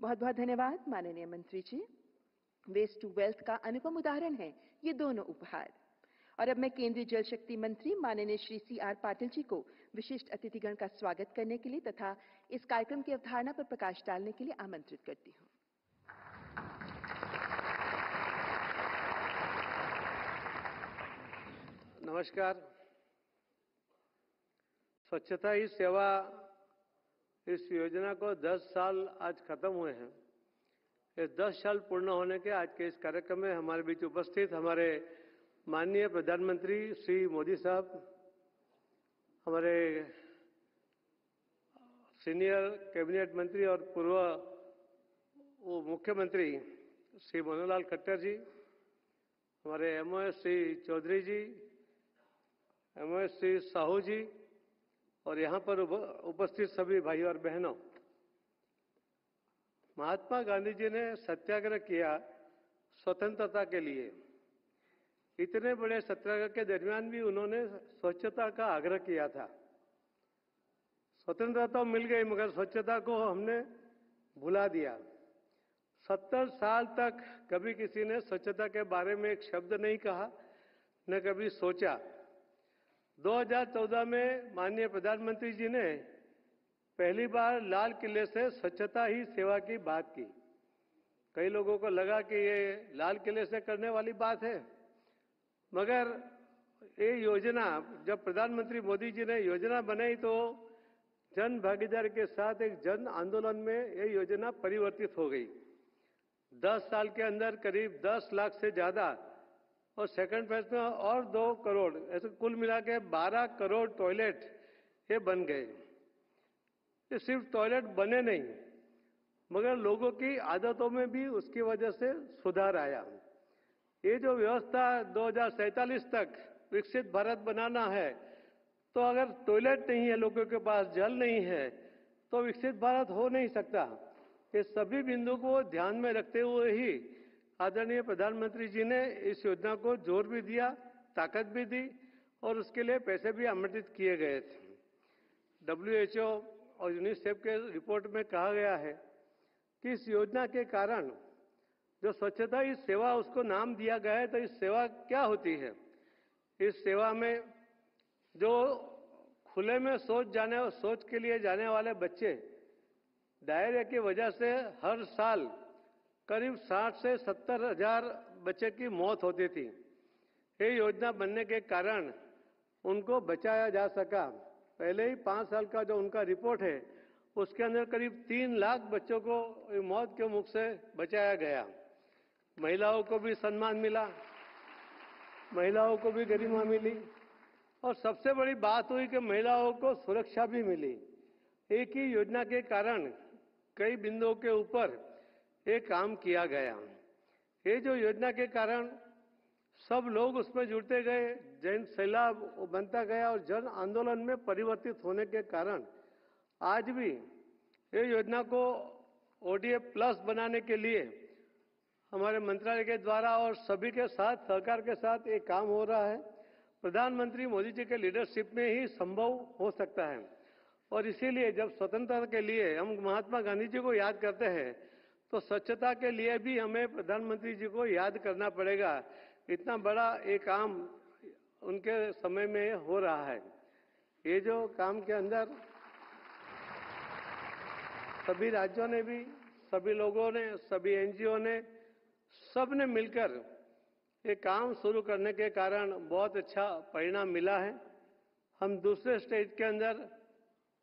बहुत बहुत धन्यवाद माननीय मंत्री जी। वेस्ट टू वेल्थ का अनुपम उदाहरण है ये दोनों उपहार। और अब मैं केंद्रीय जल शक्ति मंत्री माननीय श्री CR पाटिल जी को विशिष्ट अतिथिगण का स्वागत करने के लिए तथा इस कार्यक्रम की अवधारणा पर प्रकाश डालने के लिए आमंत्रित करती हूं। नमस्कार। स्वच्छता ही सेवा इस योजना को 10 साल आज खत्म हुए हैं। ये 10 साल पूर्ण होने के आज के इस कार्यक्रम में हमारे बीच उपस्थित हमारे माननीय प्रधानमंत्री श्री मोदी साहब, हमारे सीनियर कैबिनेट मंत्री और पूर्व मुख्यमंत्री श्री मनोहर लाल खट्टर जी, हमारे MOS श्री चौधरी जी, MOS श्री साहू जी और यहाँ पर उपस्थित सभी भाइयों और बहनों, महात्मा गांधी जी ने सत्याग्रह किया स्वतंत्रता के लिए। इतने बड़े सत्याग्रह के दरमियान भी उन्होंने स्वच्छता का आग्रह किया था। स्वतंत्रता तो मिल गई मगर स्वच्छता को हमने भुला दिया। 70 साल तक कभी किसी ने स्वच्छता के बारे में एक शब्द नहीं कहा, न कभी सोचा। 2014 में माननीय प्रधानमंत्री जी ने पहली बार लाल किले से स्वच्छता ही सेवा की बात की। कई लोगों को लगा कि ये लाल किले से करने वाली बात है, मगर ये योजना जब प्रधानमंत्री मोदी जी ने योजना बनाई तो जन भागीदारी के साथ एक जन आंदोलन में ये योजना परिवर्तित हो गई। 10 साल के अंदर करीब 10 लाख से ज्यादा और सेकंड फेज में और 2 करोड़, ऐसे कुल मिला के 12 करोड़ टॉयलेट ये बन गए। ये सिर्फ टॉयलेट बने नहीं मगर लोगों की आदतों में भी उसकी वजह से सुधार आया। ये जो व्यवस्था 2047 तक विकसित भारत बनाना है, तो अगर टॉयलेट नहीं है, लोगों के पास जल नहीं है, तो विकसित भारत हो नहीं सकता। ये सभी बिंदु को ध्यान में रखते हुए ही आदरणीय प्रधानमंत्री जी ने इस योजना को जोर भी दिया, ताकत भी दी और उसके लिए पैसे भी आवंटित किए गए थे। WHO और यूनिसेफ के रिपोर्ट में कहा गया है कि इस योजना के कारण जो स्वच्छता ही सेवा उसको नाम दिया गया है, तो इस सेवा क्या होती है? इस सेवा में जो खुले में शौच के लिए जाने वाले बच्चे, डायरिया की वजह से हर साल करीब 60 से 70 हजार बच्चे की मौत होती थी। ये योजना बनने के कारण उनको बचाया जा सका। पहले ही 5 साल का जो उनका रिपोर्ट है उसके अंदर करीब 3 लाख बच्चों को मौत के मुख से बचाया गया। महिलाओं को भी सम्मान मिला, महिलाओं को भी गरिमा मिली और सबसे बड़ी बात हुई कि महिलाओं को सुरक्षा भी मिली। एक ही योजना के कारण कई बिंदुओं के ऊपर ये काम किया गया। ये जो योजना के कारण सब लोग उसमें जुड़ते गए, जन सैलाब बनता गया और जन आंदोलन में परिवर्तित होने के कारण आज भी ये योजना को ODA प्लस बनाने के लिए हमारे मंत्रालय के द्वारा और सभी के साथ, सरकार के साथ ये काम हो रहा है। प्रधानमंत्री मोदी जी के लीडरशिप में ही संभव हो सकता है और इसीलिए जब स्वतंत्रता के लिए हम महात्मा गांधी जी को याद करते हैं तो स्वच्छता के लिए भी हमें प्रधानमंत्री जी को याद करना पड़ेगा। इतना बड़ा एक काम उनके समय में हो रहा है। ये जो काम के अंदर सभी राज्यों ने भी, सभी लोगों ने, सभी NGO ने, सब ने मिलकर ये काम शुरू करने के कारण बहुत अच्छा परिणाम मिला है। हम दूसरे स्टेट के अंदर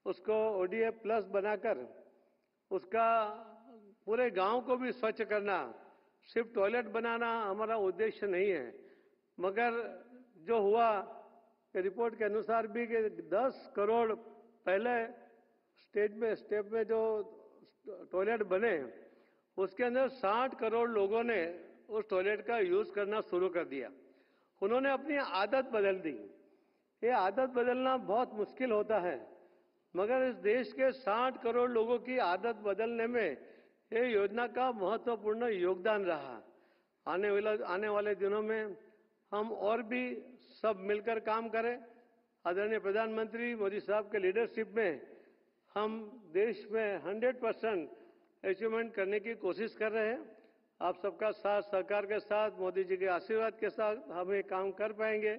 उसको ODA प्लस बनाकर उसका पूरे गांव को भी स्वच्छ करना, सिर्फ टॉयलेट बनाना हमारा उद्देश्य नहीं है, मगर जो हुआ रिपोर्ट के अनुसार भी कि 10 करोड़ पहले स्टेप में जो टॉयलेट बने उसके अंदर 60 करोड़ लोगों ने उस टॉयलेट का यूज करना शुरू कर दिया। उन्होंने अपनी आदत बदल दी। ये आदत बदलना बहुत मुश्किल होता है, मगर इस देश के 60 करोड़ लोगों की आदत बदलने में ये योजना का महत्वपूर्ण योगदान रहा। आने वाले दिनों में हम और भी सब मिलकर काम करें। आदरणीय प्रधानमंत्री मोदी साहब के लीडरशिप में हम देश में 100% अचीवमेंट करने की कोशिश कर रहे हैं। आप सबका साथ सहकार के साथ, मोदी जी के आशीर्वाद के साथ हम ये काम कर पाएंगे,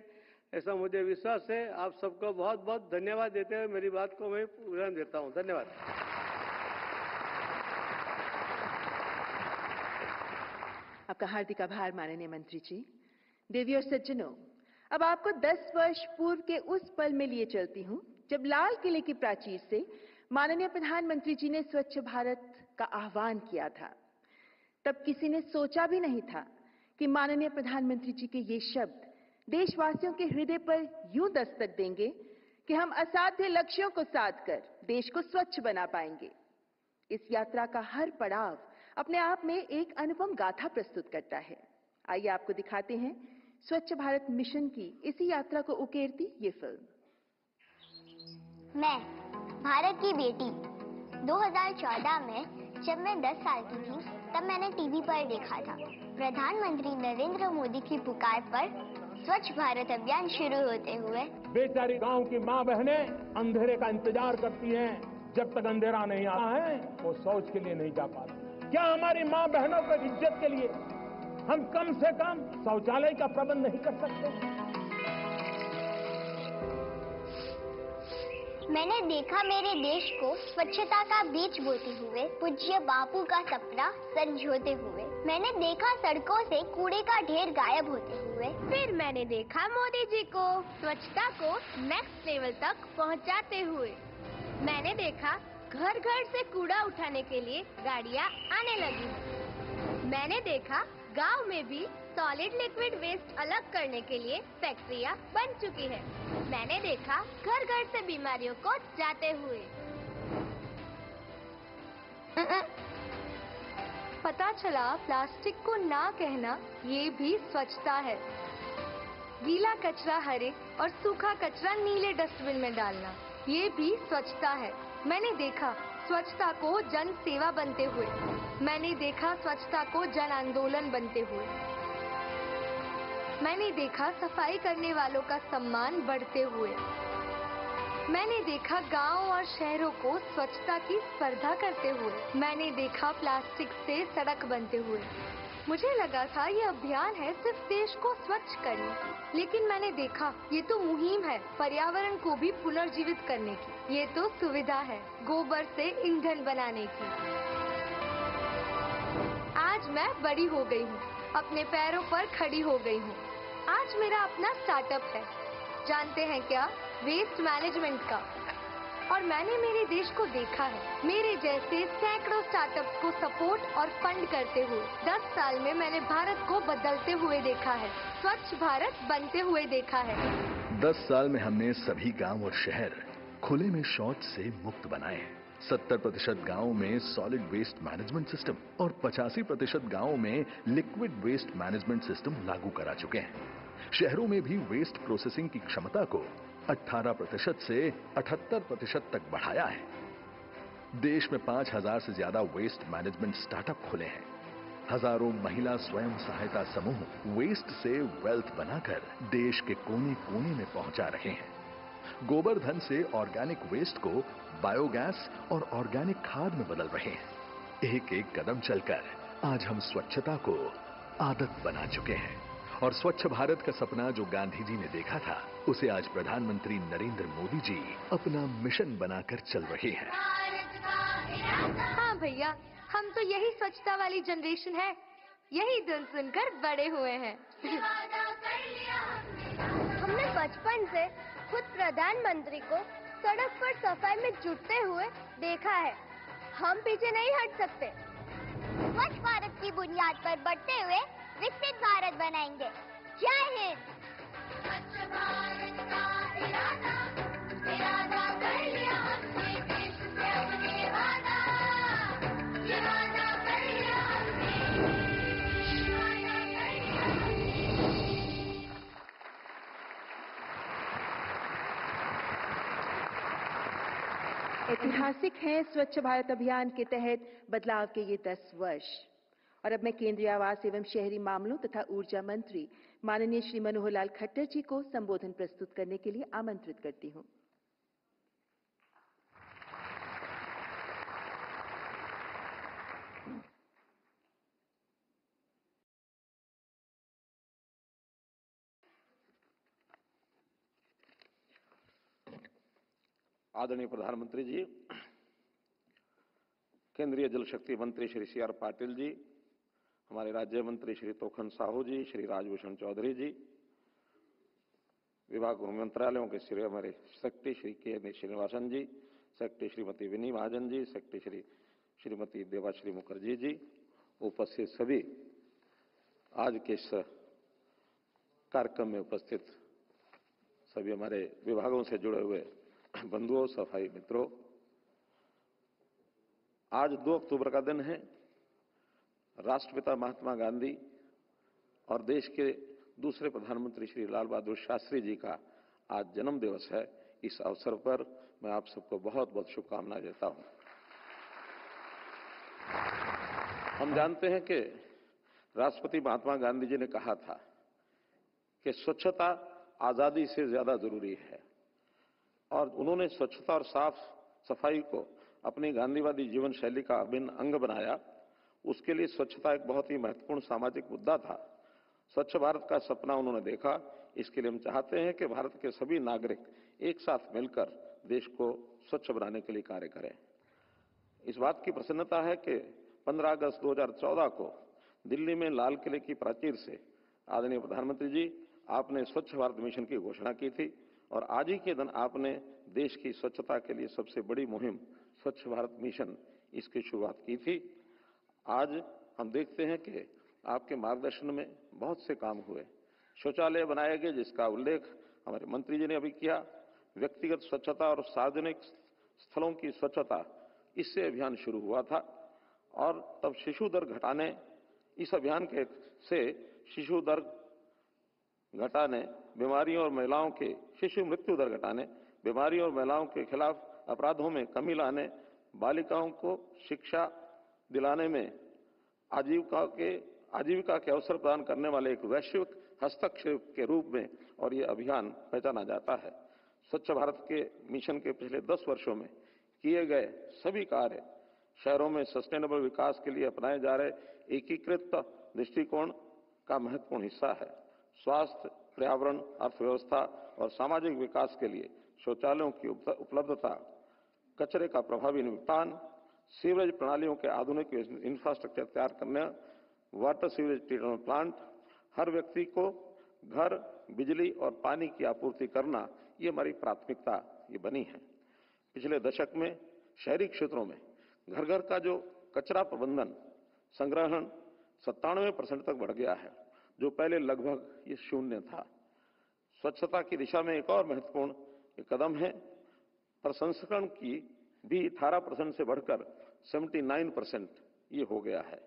ऐसा मुझे विश्वास है। आप सबको बहुत बहुत धन्यवाद देते हुए मेरी बात को मैं विराम देता हूं। धन्यवाद। आपका हार्दिक आभार माननीय मंत्री जी। देवी और सज्जनों, अब आपको 10 वर्ष पूर्व के उस पल में लिए चलती हूं जब लाल किले की प्राचीर से माननीय प्रधानमंत्री जी ने स्वच्छ भारत का आह्वान किया था। तब किसी ने सोचा भी नहीं था कि माननीय प्रधानमंत्री जी के ये शब्द देशवासियों के हृदय पर यूं दस्तक देंगे कि हम असाध्य लक्ष्यों को साध कर देश को स्वच्छ बना पाएंगे। इस यात्रा का हर पड़ाव अपने आप में एक अनुपम गाथा प्रस्तुत करता है। आइए आपको दिखाते हैं स्वच्छ भारत मिशन की इसी यात्रा को उकेरती ये फिल्म। मैं भारत की बेटी 2014 में जब मैं 10 साल की थी तब मैंने टीवी पर देखा था प्रधानमंत्री नरेंद्र मोदी की पुकार पर स्वच्छ भारत अभियान शुरू होते हुए बेचारी गांव की माँ बहनें अंधेरे का इंतजार करती हैं। जब तक अंधेरा नहीं आता है वो शौच के लिए नहीं जा पाती। क्या हमारी माँ बहनों की इज्जत के लिए हम कम से कम शौचालय का प्रबंध नहीं कर सकते? मैंने देखा मेरे देश को स्वच्छता का बीज बोते हुए पूज्य बापू का सपना संजोते हुए। मैंने देखा सड़कों से कूड़े का ढेर गायब होते हुए। फिर मैंने देखा मोदी जी को स्वच्छता को नेक्स्ट लेवल तक पहुंचाते हुए। मैंने देखा घर घर से कूड़ा उठाने के लिए गाड़ियां आने लगी। मैंने देखा गांव में भी सॉलिड लिक्विड वेस्ट अलग करने के लिए फैक्ट्रियां बन चुकी है। मैंने देखा घर घर से बीमारियों को जाते हुए। पता चला प्लास्टिक को ना कहना ये भी स्वच्छता है। गीला कचरा हरे और सूखा कचरा नीले डस्टबिन में डालना ये भी स्वच्छता है। मैंने देखा स्वच्छता को जन सेवा बनते हुए। मैंने देखा स्वच्छता को जन आंदोलन बनते हुए। मैंने देखा सफाई करने वालों का सम्मान बढ़ते हुए। मैंने देखा गांव और शहरों को स्वच्छता की स्पर्धा करते हुए। मैंने देखा प्लास्टिक से सड़क बनते हुए। मुझे लगा था ये अभियान है सिर्फ देश को स्वच्छ करने की, लेकिन मैंने देखा ये तो मुहिम है पर्यावरण को भी पुनर्जीवित करने की। ये तो सुविधा है गोबर से ईंधन बनाने की। आज मैं बड़ी हो गई हूँ, अपने पैरों पर खड़ी हो गई हूँ। आज मेरा अपना स्टार्टअप है, जानते हैं क्या, वेस्ट मैनेजमेंट का। और मैंने मेरे देश को देखा है, मेरे जैसे सैकड़ों स्टार्टअप्स को सपोर्ट और फंड करते हुए। 10 साल में मैंने भारत को बदलते हुए देखा है, स्वच्छ भारत बनते हुए देखा है। 10 साल में हमने सभी गांव और शहर खुले में शौच से मुक्त बनाए। 70% गांवों में सॉलिड वेस्ट मैनेजमेंट सिस्टम और 85% गांवों में लिक्विड वेस्ट मैनेजमेंट सिस्टम लागू करा चुके हैं। शहरों में भी वेस्ट प्रोसेसिंग की क्षमता को 18% से 78% तक बढ़ाया है। देश में 5000 से ज्यादा वेस्ट मैनेजमेंट स्टार्टअप खुले हैं। हजारों महिला स्वयं सहायता समूह वेस्ट से वेल्थ बनाकर देश के कोने कोने में पहुंचा रहे हैं। गोबर धन से ऑर्गेनिक वेस्ट को बायोगैस और ऑर्गेनिक खाद में बदल रहे हैं। एक एक कदम चलकर आज हम स्वच्छता को आदत बना चुके हैं और स्वच्छ भारत का सपना जो गांधी जी ने देखा था उसे आज प्रधानमंत्री नरेंद्र मोदी जी अपना मिशन बनाकर चल रहे हैं। हाँ भैया, हम तो यही स्वच्छता वाली जनरेशन है, यही धुन सुनकर बड़े हुए हैं। हमने बचपन से खुद प्रधानमंत्री को सड़क पर सफाई में जुटते हुए देखा है। हम पीछे नहीं हट सकते। स्वच्छ भारत की बुनियाद पर बढ़ते हुए विकसित भारत बनाएंगे। जय हिंद। स्वच्छ भारत का इरादा कर लिया हमने, देश से अपने वादा कर लिया हमने, वादा कर लिया हमने। ऐतिहासिक हैं स्वच्छ भारत अभियान के तहत बदलाव के ये 10 वर्ष। और अब मैं केंद्रीय आवास एवं शहरी मामलों तथा ऊर्जा मंत्री माननीय श्री मनोहर लाल खट्टर जी को संबोधन प्रस्तुत करने के लिए आमंत्रित करती हूं। आदरणीय प्रधानमंत्री जी, केंद्रीय जल शक्ति मंत्री श्री सी.आर. पाटिल जी, हमारे राज्य मंत्री श्री तोखन साहू जी, श्री राजभूषण चौधरी जी, विभाग मंत्रालयों के श्री हमारे सेक्रेटरी श्री के श्रीनिवासन जी, सेक्रेटरी श्रीमती विनी महाजन जी, सेक्रेटरी श्रीमती देवाश्री मुखर्जी जी, उपस्थित सभी आज के इस कार्यक्रम में उपस्थित सभी हमारे विभागों से जुड़े हुए बंधुओं, सफाई मित्रों, आज 2 अक्टूबर का दिन है। राष्ट्रपिता महात्मा गांधी और देश के दूसरे प्रधानमंत्री श्री लाल बहादुर शास्त्री जी का आज जन्म दिवस है। इस अवसर पर मैं आप सबको बहुत बहुत शुभकामनाएं देता हूं। हम जानते हैं कि राष्ट्रपति महात्मा गांधी जी ने कहा था कि स्वच्छता आजादी से ज्यादा जरूरी है, और उन्होंने स्वच्छता और साफ सफाई को अपनी गांधीवादी जीवन शैली का अभिन्न अंग बनाया। उसके लिए स्वच्छता एक बहुत ही महत्वपूर्ण सामाजिक मुद्दा था। स्वच्छ भारत का सपना उन्होंने देखा। इसके लिए हम चाहते हैं कि भारत के सभी नागरिक एक साथ मिलकर देश को स्वच्छ बनाने के लिए कार्य करें। इस बात की प्रसन्नता है कि 15 अगस्त 2014 को दिल्ली में लाल किले की प्राचीर से आदरणीय प्रधानमंत्री जी आपने स्वच्छ भारत मिशन की घोषणा की थी, और आज ही के दिन आपने देश की स्वच्छता के लिए सबसे बड़ी मुहिम स्वच्छ भारत मिशन इसकी शुरुआत की थी। आज हम देखते हैं कि आपके मार्गदर्शन में बहुत से काम हुए। शौचालय बनाए गए, जिसका उल्लेख हमारे मंत्री जी ने अभी किया। व्यक्तिगत स्वच्छता और सार्वजनिक स्थलों की स्वच्छता, इससे अभियान शुरू हुआ था, और तब शिशु दर घटाने, इस अभियान के से शिशु दर घटाने, बीमारियों और महिलाओं के शिशु मृत्यु दर घटाने, बीमारियों और महिलाओं के खिलाफ अपराधों में कमी लाने, बालिकाओं को शिक्षा दिलाने में आजीविका के अवसर प्रदान करने वाले एक वैश्विक हस्तक्षेप के रूप में और ये अभियान पहचाना जाता है। स्वच्छ भारत के मिशन के पिछले 10 वर्षों में किए गए सभी कार्य शहरों में सस्टेनेबल विकास के लिए अपनाए जा रहे एकीकृत दृष्टिकोण का महत्वपूर्ण हिस्सा है। स्वास्थ्य, पर्यावरण, अर्थव्यवस्था और सामाजिक विकास के लिए शौचालयों की उपलब्धता, कचरे का प्रभावी निपटान, सीवरेज प्रणालियों के आधुनिक इंफ्रास्ट्रक्चर तैयार करने, वाटर सीवरेज ट्रीटमेंट प्लांट, हर व्यक्ति को घर, बिजली और पानी की आपूर्ति करना, ये हमारी प्राथमिकता ये बनी है। पिछले दशक में शहरी क्षेत्रों में घर घर का जो कचरा प्रबंधन संग्रहण 97% तक बढ़ गया है, जो पहले लगभग ये शून्य था। स्वच्छता की दिशा में एक और महत्वपूर्ण कदम है। प्रसंस्करण की भी 18% से बढ़कर 79% ये हो गया है।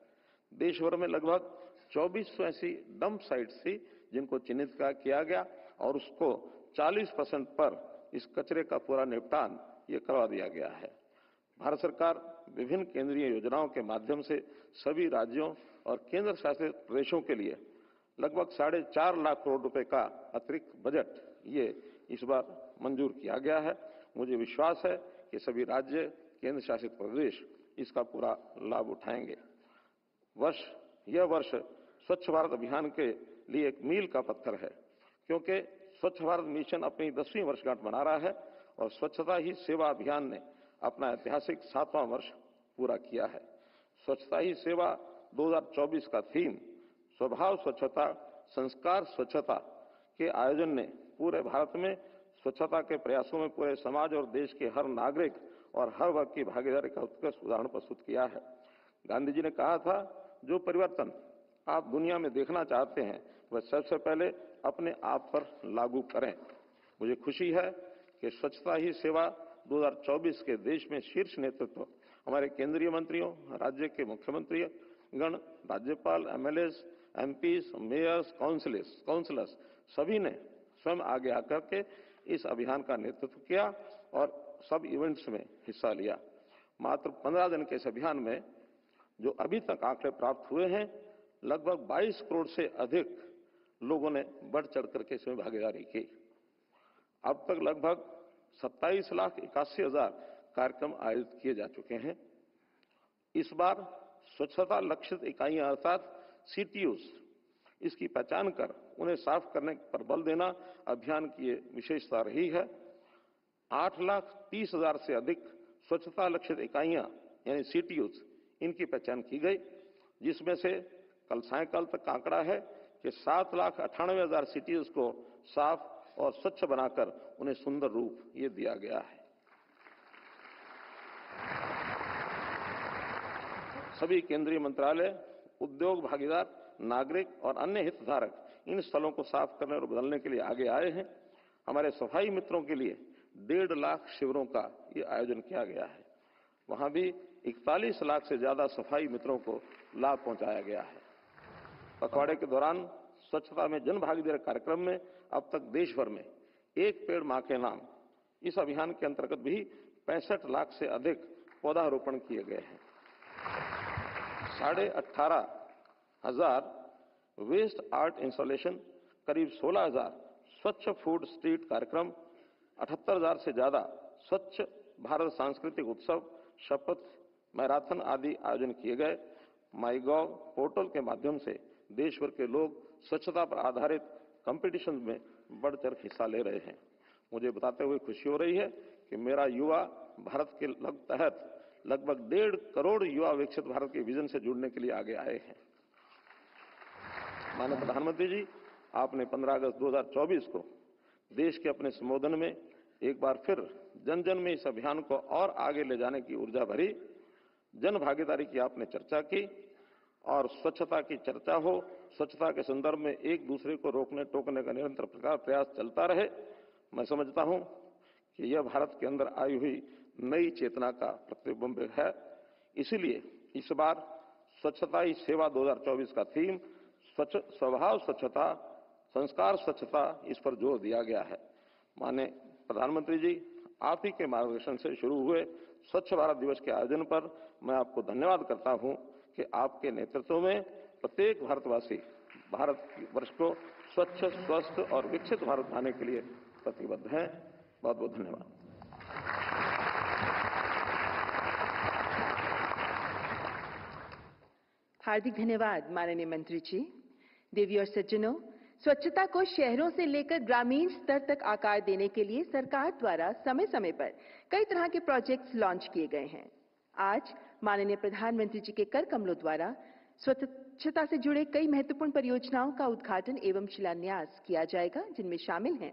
देश भर में लगभग 2400 ऐसी डंप साइट्स थी जिनको चिन्हित किया गया, और उसको 40% पर इस कचरे का पूरा निपटान ये करवा दिया गया है। भारत सरकार विभिन्न केंद्रीय योजनाओं के माध्यम से सभी राज्यों और केंद्र शासित प्रदेशों के लिए लगभग 4.5 लाख करोड़ रुपए का अतिरिक्त बजट ये इस बार मंजूर किया गया है। मुझे विश्वास है कि सभी राज्य, केंद्र शासित प्रदेश इसका पूरा लाभ उठाएंगे। यह वर्ष स्वच्छ भारत अभियान के लिए एक मील का पत्थर है, क्योंकि स्वच्छ भारत मिशन अपनी 10वीं वर्षगांठ मना रहा है, और स्वच्छता ही सेवा अभियान ने अपना ऐतिहासिक 7वां वर्ष पूरा किया है। स्वच्छता ही सेवा 2024 का थीम स्वभाव स्वच्छता, संस्कार स्वच्छता के आयोजन ने पूरे भारत में स्वच्छता के प्रयासों में पूरे समाज और देश के हर नागरिक और हर वर्ग की भागीदारी का उत्कृष्ट उदाहरण प्रस्तुत किया है। गांधी जी ने कहा था, जो परिवर्तन आप दुनिया में देखना चाहते हैं वह सबसे पहले अपने आप पर लागू करें। मुझे खुशी है कि स्वच्छता ही सेवा 2024 के देश में शीर्ष नेतृत्व हमारे केंद्रीय मंत्रियों, राज्य के मुख्यमंत्री गण, राज्यपाल, एमएलएस, एमपीज, मेयर्स, काउंसिलर्स सभी ने स्वयं आगे आकर के इस अभियान का नेतृत्व किया और सब इवेंट्स में हिस्सा लिया। मात्र 15 दिन के इस अभियान में जो अभी तक आंकड़े प्राप्त हुए हैं, लगभग 22 करोड़ से अधिक लोगों ने बढ़ चढ़ करके इसमें भागीदारी की। अब तक लगभग 27,81,000 कार्यक्रम आयोजित किए जा चुके हैं। इस बार स्वच्छता लक्षित इकाइयां अर्थात CTUs इसकी पहचान कर उन्हें साफ करने पर बल देना अभियान की विशेषता रही है। 8,30,000 से अधिक स्वच्छता लक्षित इकाइयां यानी CTUs इनकी पहचान की गई, जिसमें से कल सायंकाल तक का आंकड़ा है कि 7,98,000 CTUs को साफ और स्वच्छ बनाकर उन्हें सुंदर रूप ये दिया गया है। सभी केंद्रीय मंत्रालय, उद्योग भागीदार, नागरिक और अन्य हितधारक इन स्थलों को साफ करने और बदलने के लिए आगे आए हैं। हमारे सफाई मित्रों के लिए 1.5 लाख शिविरों का ये आयोजन किया गया है। वहां भी 41 लाख से ज्यादा सफाई मित्रों को लाभ पहुंचाया गया है। पखवाड़े के दौरान स्वच्छता में जन भागीदारी कार्यक्रम में अब तक देश भर में एक पेड़ मां के नाम इस अभियान के अंतर्गत भी 65 लाख से अधिक पौधारोपण किए गए हैं। 18,500 वेस्ट आर्ट इंस्टॉलेशन, करीब 16,000 स्वच्छ फूड स्ट्रीट कार्यक्रम, 78,000 से ज्यादा स्वच्छ भारत सांस्कृतिक उत्सव, शपथ मैराथन आदि आयोजन किए गए। माईगॉव पोर्टल के माध्यम से देश भर के लोग स्वच्छता पर आधारित कंपटीशन में बढ़ चढ़ हिस्सा ले रहे हैं। मुझे बताते हुए खुशी हो रही है कि मेरा युवा भारत के तहत लगभग 1.5 करोड़ युवा विकसित भारत के विजन से जुड़ने के लिए आगे आए हैं। माननीय प्रधानमंत्री जी, आपने 15 अगस्त 2024 को देश के अपने संबोधन में एक बार फिर जन जन में इस अभियान को और आगे ले जाने की ऊर्जा भरी। जन भागीदारी की आपने चर्चा की और स्वच्छता की चर्चा हो, स्वच्छता के संदर्भ में एक दूसरे को रोकने टोकने का निरंतर प्रयास चलता रहे। मैं समझता हूं कि यह भारत के अंदर आई हुई नई चेतना का प्रतिबिंब है। इसीलिए इस बार स्वच्छता ही सेवा 2024 का थीम स्वभाव स्वच्छता, संस्कार स्वच्छता, इस पर जोर दिया गया है। माननीय प्रधानमंत्री जी, आप ही के मार्गदर्शन से शुरू हुए स्वच्छ भारत दिवस के आयोजन पर मैं आपको धन्यवाद करता हूं कि आपके नेतृत्व में प्रत्येक भारतवासी भारत वर्ष को स्वच्छ, स्वस्थ और विकसित भारत बनाने के लिए प्रतिबद्ध हैं। बहुत बहुत धन्यवाद। हार्दिक धन्यवाद माननीय मंत्री जी। देवी और सज्जनों, स्वच्छता को शहरों से लेकर ग्रामीण स्तर तक आकार देने के लिए सरकार द्वारा समय समय पर कई तरह के प्रोजेक्ट्स लॉन्च किए गए हैं। आज माननीय प्रधानमंत्री जी के कर कमलों द्वारा स्वच्छता से जुड़े कई महत्वपूर्ण परियोजनाओं का उद्घाटन एवं शिलान्यास किया जाएगा, जिनमें शामिल हैं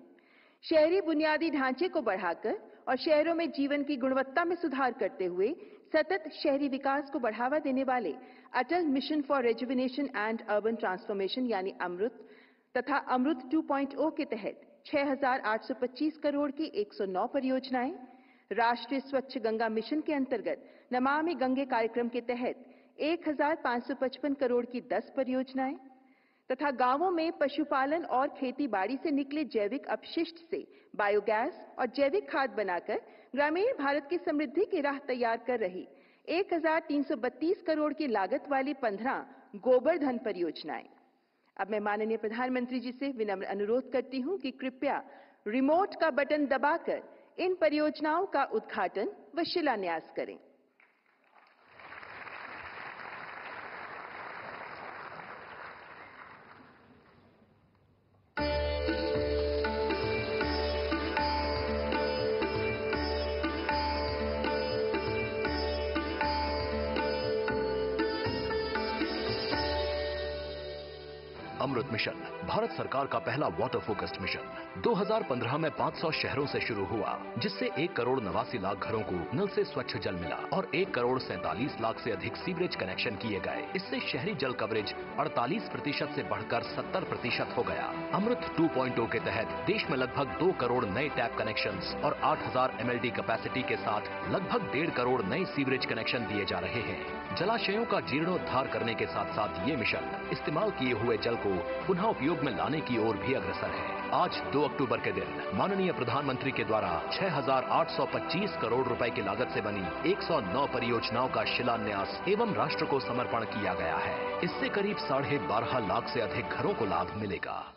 शहरी बुनियादी ढांचे को बढ़ाकर और शहरों में जीवन की गुणवत्ता में सुधार करते हुए सतत शहरी विकास को बढ़ावा देने वाले Atal mission for rejuvenation and urban transformation यानी अमृत तथा अमृत 2.0 के तहत 6,825 करोड़ की 109 परियोजनाएं, राष्ट्रीय स्वच्छ गंगा मिशन के अंतर्गत नमामि गंगे कार्यक्रम के तहत 1,555 करोड़ की 10 परियोजनाएं तथा गांवों में पशुपालन और खेती बाड़ी से निकले जैविक अपशिष्ट से बायोगैस और जैविक खाद बनाकर ग्रामीण भारत की समृद्धि की राह तैयार कर रही 1,332 करोड़ की लागत वाली 15 गोबर धन परियोजनाएं। अब मैं माननीय प्रधानमंत्री जी से विनम्र अनुरोध करती हूं कि कृपया रिमोट का बटन दबाकर इन परियोजनाओं का उद्घाटन व शिलान्यास करें। अमृत मिशन भारत सरकार का पहला वाटर फोकस्ड मिशन 2015 में 500 शहरों से शुरू हुआ, जिससे 1,89,00,000 घरों को नल से स्वच्छ जल मिला और 1,47,00,000 से अधिक सीवरेज कनेक्शन किए गए। इससे शहरी जल कवरेज 48% से बढ़कर 70% हो गया। अमृत 2.0 के तहत देश में लगभग 2 करोड़ नए टैप कनेक्शंस और 8,000 MLD कैपेसिटी के साथ लगभग 1.5 करोड़ नए सीवरेज कनेक्शन दिए जा रहे हैं। जलाशयों का जीर्णोद्धार करने के साथ साथ ये मिशन इस्तेमाल किए हुए जल को पुनः उपयोग में लाने की ओर भी अग्रसर है। आज 2 अक्टूबर के दिन माननीय प्रधानमंत्री के द्वारा 6,825 करोड़ रुपए की लागत से बनी 109 परियोजनाओं का शिलान्यास एवं राष्ट्र को समर्पण किया गया है। इससे करीब 12.5 लाख से अधिक घरों को लाभ मिलेगा।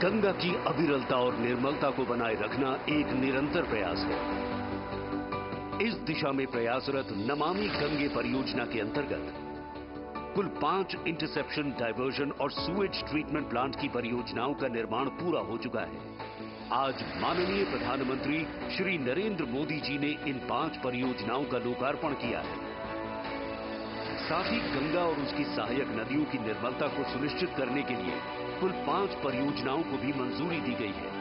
गंगा की अविरलता और निर्मलता को बनाए रखना एक निरंतर प्रयास है। इस दिशा में प्रयासरत नमामि गंगे परियोजना के अंतर्गत कुल 5 इंटरसेप्शन, डायवर्जन और सूएज ट्रीटमेंट प्लांट की परियोजनाओं का निर्माण पूरा हो चुका है। आज माननीय प्रधानमंत्री श्री नरेंद्र मोदी जी ने इन 5 परियोजनाओं का लोकार्पण किया है। साथ ही गंगा और उसकी सहायक नदियों की निर्मलता को सुनिश्चित करने के लिए कुल 5 परियोजनाओं को भी मंजूरी दी गई है।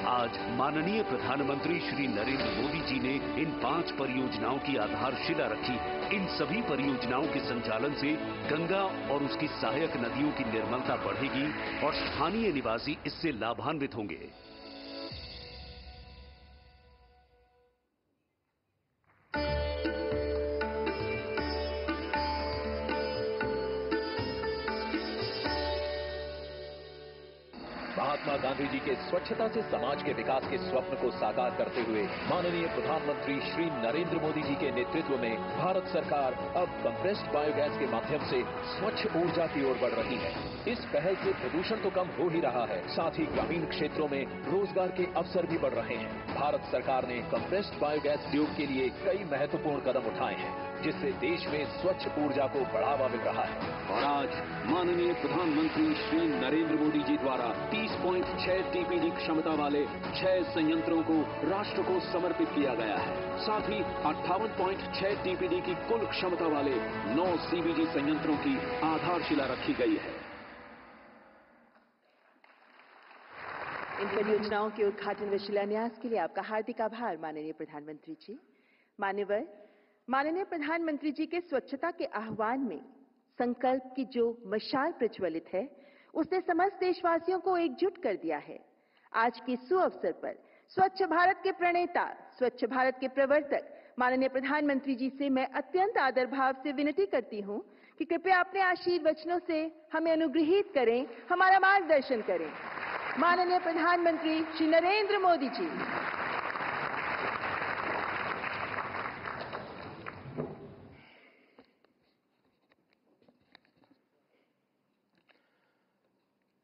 आज माननीय प्रधानमंत्री श्री नरेंद्र मोदी जी ने इन 5 परियोजनाओं की आधारशिला रखी। इन सभी परियोजनाओं के संचालन से गंगा और उसकी सहायक नदियों की निर्मलता बढ़ेगी और स्थानीय निवासी इससे लाभान्वित होंगे। महात्मा गांधी जी के स्वच्छता से समाज के विकास के स्वप्न को साकार करते हुए माननीय प्रधानमंत्री श्री नरेंद्र मोदी जी के नेतृत्व में भारत सरकार अब कंप्रेस्ड बायोगैस के माध्यम से स्वच्छ ऊर्जा की ओर बढ़ रही है। इस पहल से प्रदूषण तो कम हो ही रहा है, साथ ही ग्रामीण क्षेत्रों में रोजगार के अवसर भी बढ़ रहे हैं। भारत सरकार ने कंप्रेस्ड बायोगैस उद्योग के लिए कई महत्वपूर्ण कदम उठाए हैं, जिससे देश में स्वच्छ ऊर्जा को बढ़ावा मिल रहा है। और आज माननीय प्रधानमंत्री श्री नरेंद्र मोदी जी द्वारा 30.6 टीपीडी क्षमता वाले 6 संयंत्रों को राष्ट्र को समर्पित किया गया है। साथ ही 58.6 टीपीडी की कुल क्षमता वाले 9 सीबीजी संयंत्रों की आधारशिला रखी गई है। इन परियोजनाओं के उद्घाटन व शिलान्यास के लिए आपका हार्दिक आभार माननीय प्रधानमंत्री जी। मान्यवर, माननीय प्रधानमंत्री जी के स्वच्छता के आह्वान में संकल्प की जो मशाल प्रज्वलित है, उसने समस्त देशवासियों को एकजुट कर दिया है। आज के सुअवसर पर स्वच्छ भारत के प्रणेता, स्वच्छ भारत के प्रवर्तक माननीय प्रधानमंत्री जी से मैं अत्यंत आदर भाव से विनती करती हूं कि कृपया अपने आशीर्वचनों से हमें अनुग्रहित करें, हमारा मार्गदर्शन करें। माननीय प्रधानमंत्री श्री नरेंद्र मोदी जी।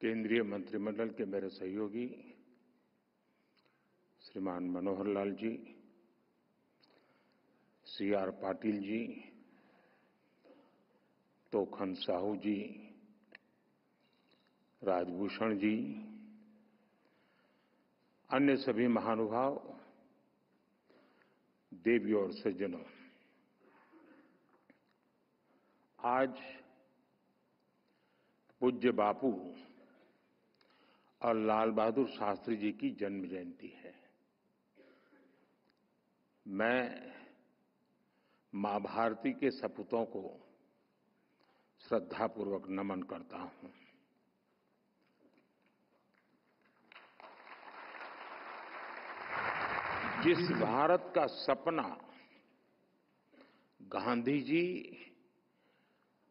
केंद्रीय मंत्रिमंडल के मेरे सहयोगी श्रीमान मनोहर लाल जी, सीआर पाटिल जी, तोखन साहू जी, राजभूषण जी, अन्य सभी महानुभाव, देवियों और सज्जनों, आज पूज्य बापू और लाल बहादुर शास्त्री जी की जन्म जयंती है। मैं मां भारती के सपूतों को श्रद्धापूर्वक नमन करता हूं। जिस भारत का सपना गांधी जी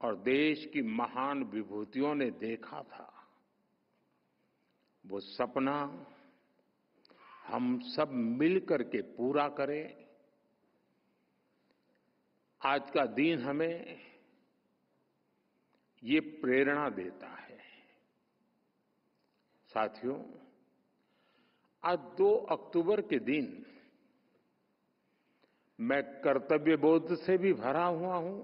और देश की महान विभूतियों ने देखा था, वो सपना हम सब मिलकर के पूरा करें। आज का दिन हमें ये प्रेरणा देता है। साथियों, आज 2 अक्टूबर के दिन मैं कर्तव्य बोध से भी भरा हुआ हूं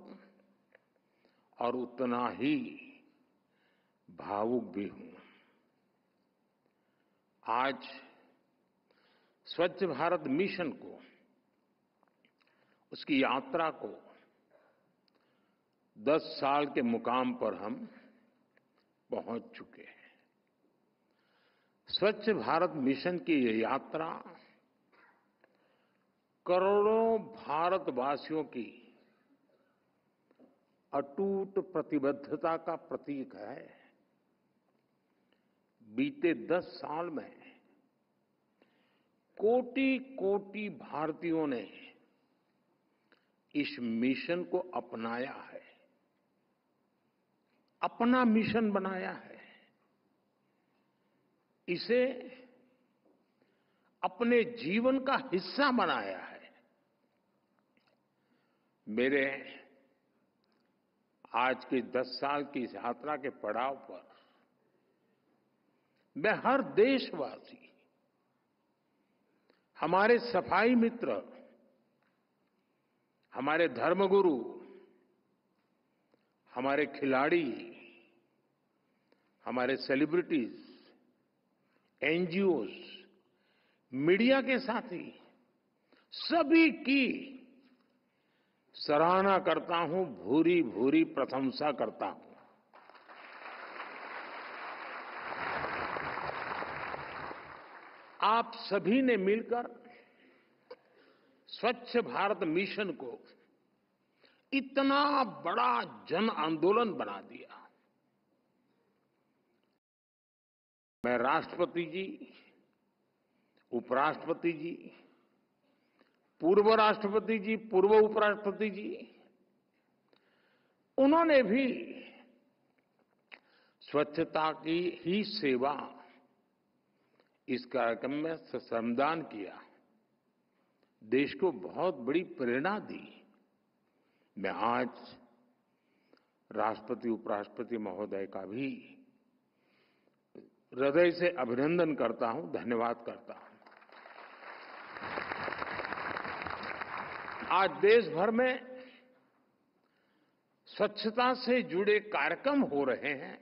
और उतना ही भावुक भी हूं। आज स्वच्छ भारत मिशन को, उसकी यात्रा को 10 साल के मुकाम पर हम पहुंच चुके हैं। स्वच्छ भारत मिशन की ये यात्रा करोड़ों भारतवासियों की अटूट प्रतिबद्धता का प्रतीक है। बीते 10 साल में कोटि-कोटि भारतीयों ने इस मिशन को अपनाया है, अपना मिशन बनाया है, इसे अपने जीवन का हिस्सा बनाया है। मेरे आज की 10 साल की इस यात्रा के पड़ाव पर मैं हर देशवासी, हमारे सफाई मित्र, हमारे धर्मगुरु, हमारे खिलाड़ी, हमारे सेलिब्रिटीज, एनजीओज, मीडिया के साथी सभी की सराहना करता हूं, भूरी भूरी प्रशंसा करता हूं। आप सभी ने मिलकर स्वच्छ भारत मिशन को इतना बड़ा जन आंदोलन बना दिया। मैं राष्ट्रपति जी, उपराष्ट्रपति जी, पूर्व राष्ट्रपति जी, पूर्व उपराष्ट्रपति जी, उन्होंने भी स्वच्छता की ही सेवा इस कार्यक्रम में श्रमदान किया, देश को बहुत बड़ी प्रेरणा दी। मैं आज राष्ट्रपति उपराष्ट्रपति महोदय का भी हृदय से अभिनंदन करता हूं, धन्यवाद करता हूं। आज देश भर में स्वच्छता से जुड़े कार्यक्रम हो रहे हैं।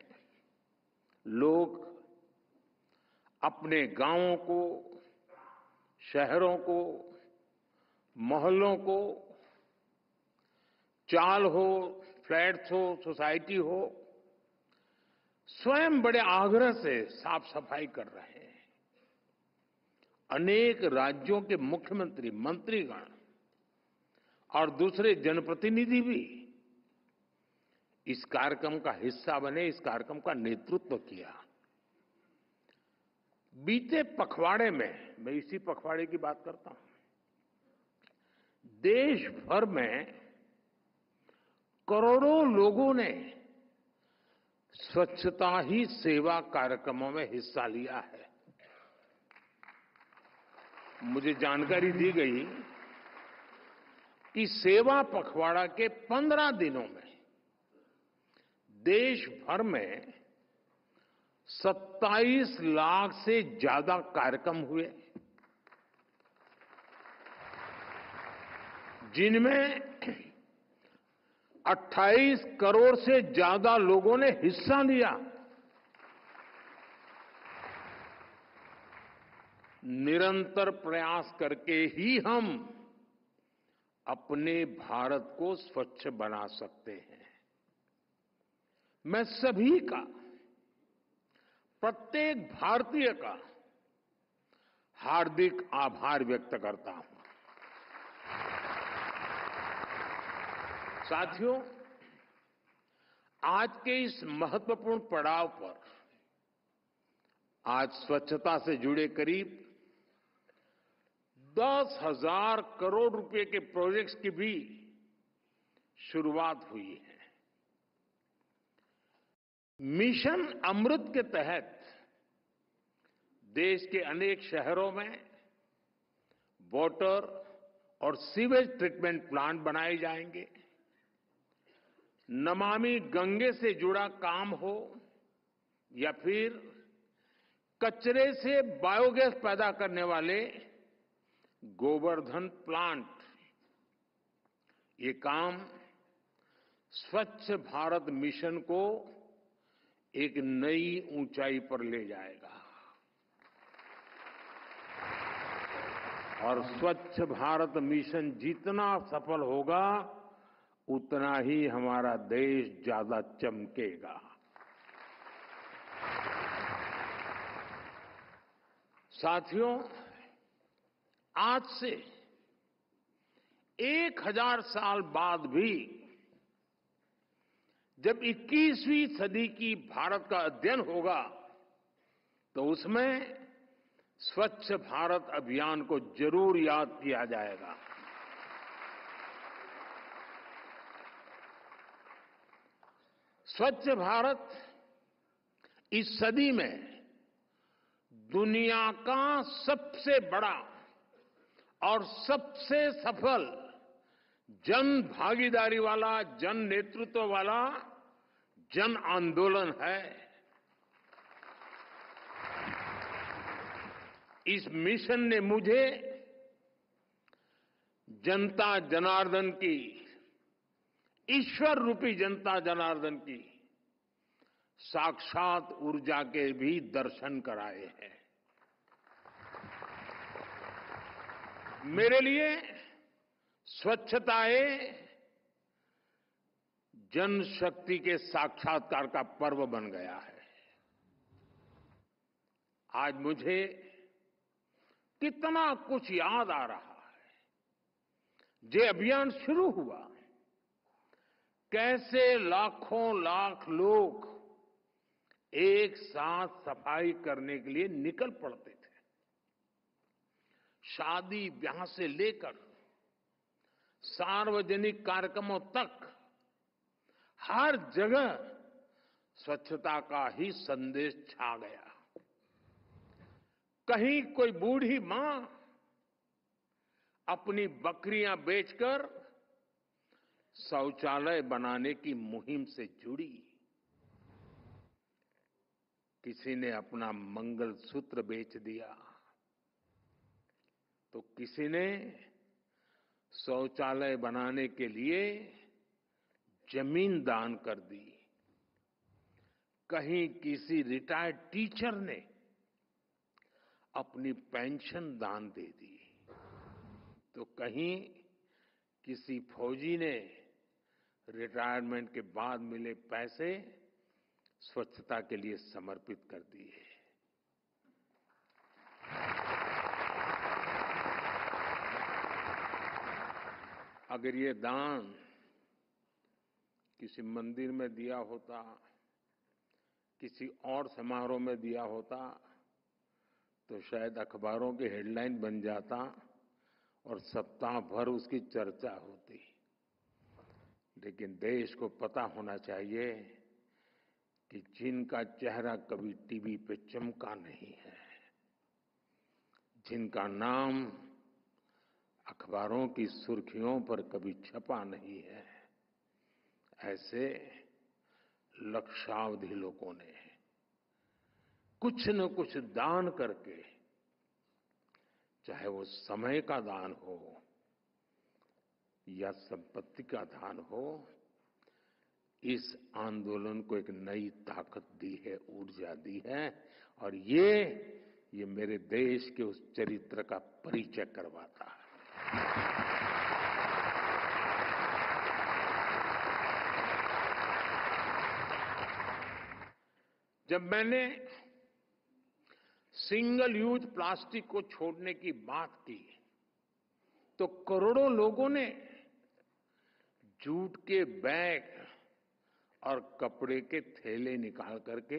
लोग अपने गांवों को, शहरों को, मोहल्लों को, चाल हो, फ्लैट्स हो, सोसाइटी हो, स्वयं बड़े आग्रह से साफ सफाई कर रहे हैं। अनेक राज्यों के मुख्यमंत्री, मंत्रीगण और दूसरे जनप्रतिनिधि भी इस कार्यक्रम का हिस्सा बने, इस कार्यक्रम का नेतृत्व किया। बीते पखवाड़े में, मैं इसी पखवाड़े की बात करता हूं, देश भर में करोड़ों लोगों ने स्वच्छता ही सेवा कार्यक्रमों में हिस्सा लिया है। मुझे जानकारी दी गई कि सेवा पखवाड़ा के 15 दिनों में देश भर में 27 लाख से ज्यादा कार्यक्रम हुए, जिनमें 28 करोड़ से ज्यादा लोगों ने हिस्सा लिया। निरंतर प्रयास करके ही हम अपने भारत को स्वच्छ बना सकते हैं। मैं सभी का, प्रत्येक भारतीय का हार्दिक आभार व्यक्त करता हूं। साथियों, आज के इस महत्वपूर्ण पड़ाव पर आज स्वच्छता से जुड़े करीब 10,000 करोड़ रुपए के प्रोजेक्ट्स की भी शुरुआत हुई है। मिशन अमृत के तहत देश के अनेक शहरों में वाटर और सीवेज ट्रीटमेंट प्लांट बनाए जाएंगे। नमामि गंगे से जुड़ा काम हो या फिर कचरे से बायोगैस पैदा करने वाले गोवर्धन प्लांट, ये काम स्वच्छ भारत मिशन को एक नई ऊंचाई पर ले जाएगा और स्वच्छ भारत मिशन जितना सफल होगा उतना ही हमारा देश ज्यादा चमकेगा। साथियों, आज से 1000 साल बाद भी जब 21वीं सदी की भारत का अध्ययन होगा तो उसमें स्वच्छ भारत अभियान को जरूर याद किया जाएगा। स्वच्छ भारत इस सदी में दुनिया का सबसे बड़ा और सबसे सफल जन भागीदारी वाला, जन नेतृत्व वाला जन आंदोलन है। इस मिशन ने मुझे जनता जनार्दन की, ईश्वर रूपी जनता जनार्दन की साक्षात ऊर्जा के भी दर्शन कराए हैं। मेरे लिए स्वच्छता जनशक्ति के साक्षात्कार का पर्व बन गया है। आज मुझे कितना कुछ याद आ रहा है। ये अभियान शुरू हुआ, कैसे लाखों लाख लोग एक साथ सफाई करने के लिए निकल पड़ते थे। शादी ब्याह से लेकर सार्वजनिक कार्यक्रमों तक हर जगह स्वच्छता का ही संदेश छा गया। कहीं कोई बूढ़ी मां अपनी बकरियां बेचकर शौचालय बनाने की मुहिम से जुड़ी। किसी ने अपना मंगलसूत्र बेच दिया, तो किसी ने शौचालय बनाने के लिए जमीन दान कर दी। कहीं किसी रिटायर्ड टीचर ने अपनी पेंशन दान दे दी, तो कहीं किसी फौजी ने रिटायरमेंट के बाद मिले पैसे स्वच्छता के लिए समर्पित कर दिए। अगर ये दान किसी मंदिर में दिया होता, किसी और समारोह में दिया होता, तो शायद अखबारों की हेडलाइन बन जाता और सप्ताह भर उसकी चर्चा होती। लेकिन देश को पता होना चाहिए कि जिनका चेहरा कभी टीवी पे चमका नहीं है, जिनका नाम अखबारों की सुर्खियों पर कभी छपा नहीं है, ऐसे लक्षावधि लोगों ने कुछ न कुछ दान करके, चाहे वो समय का दान हो या संपत्ति का दान हो, इस आंदोलन को एक नई ताकत दी है, ऊर्जा दी है। और ये मेरे देश के उस चरित्र का परिचय करवाता है। जब मैंने सिंगल यूज प्लास्टिक को छोड़ने की बात की, तो करोड़ों लोगों ने जूट के बैग और कपड़े के थैले निकाल करके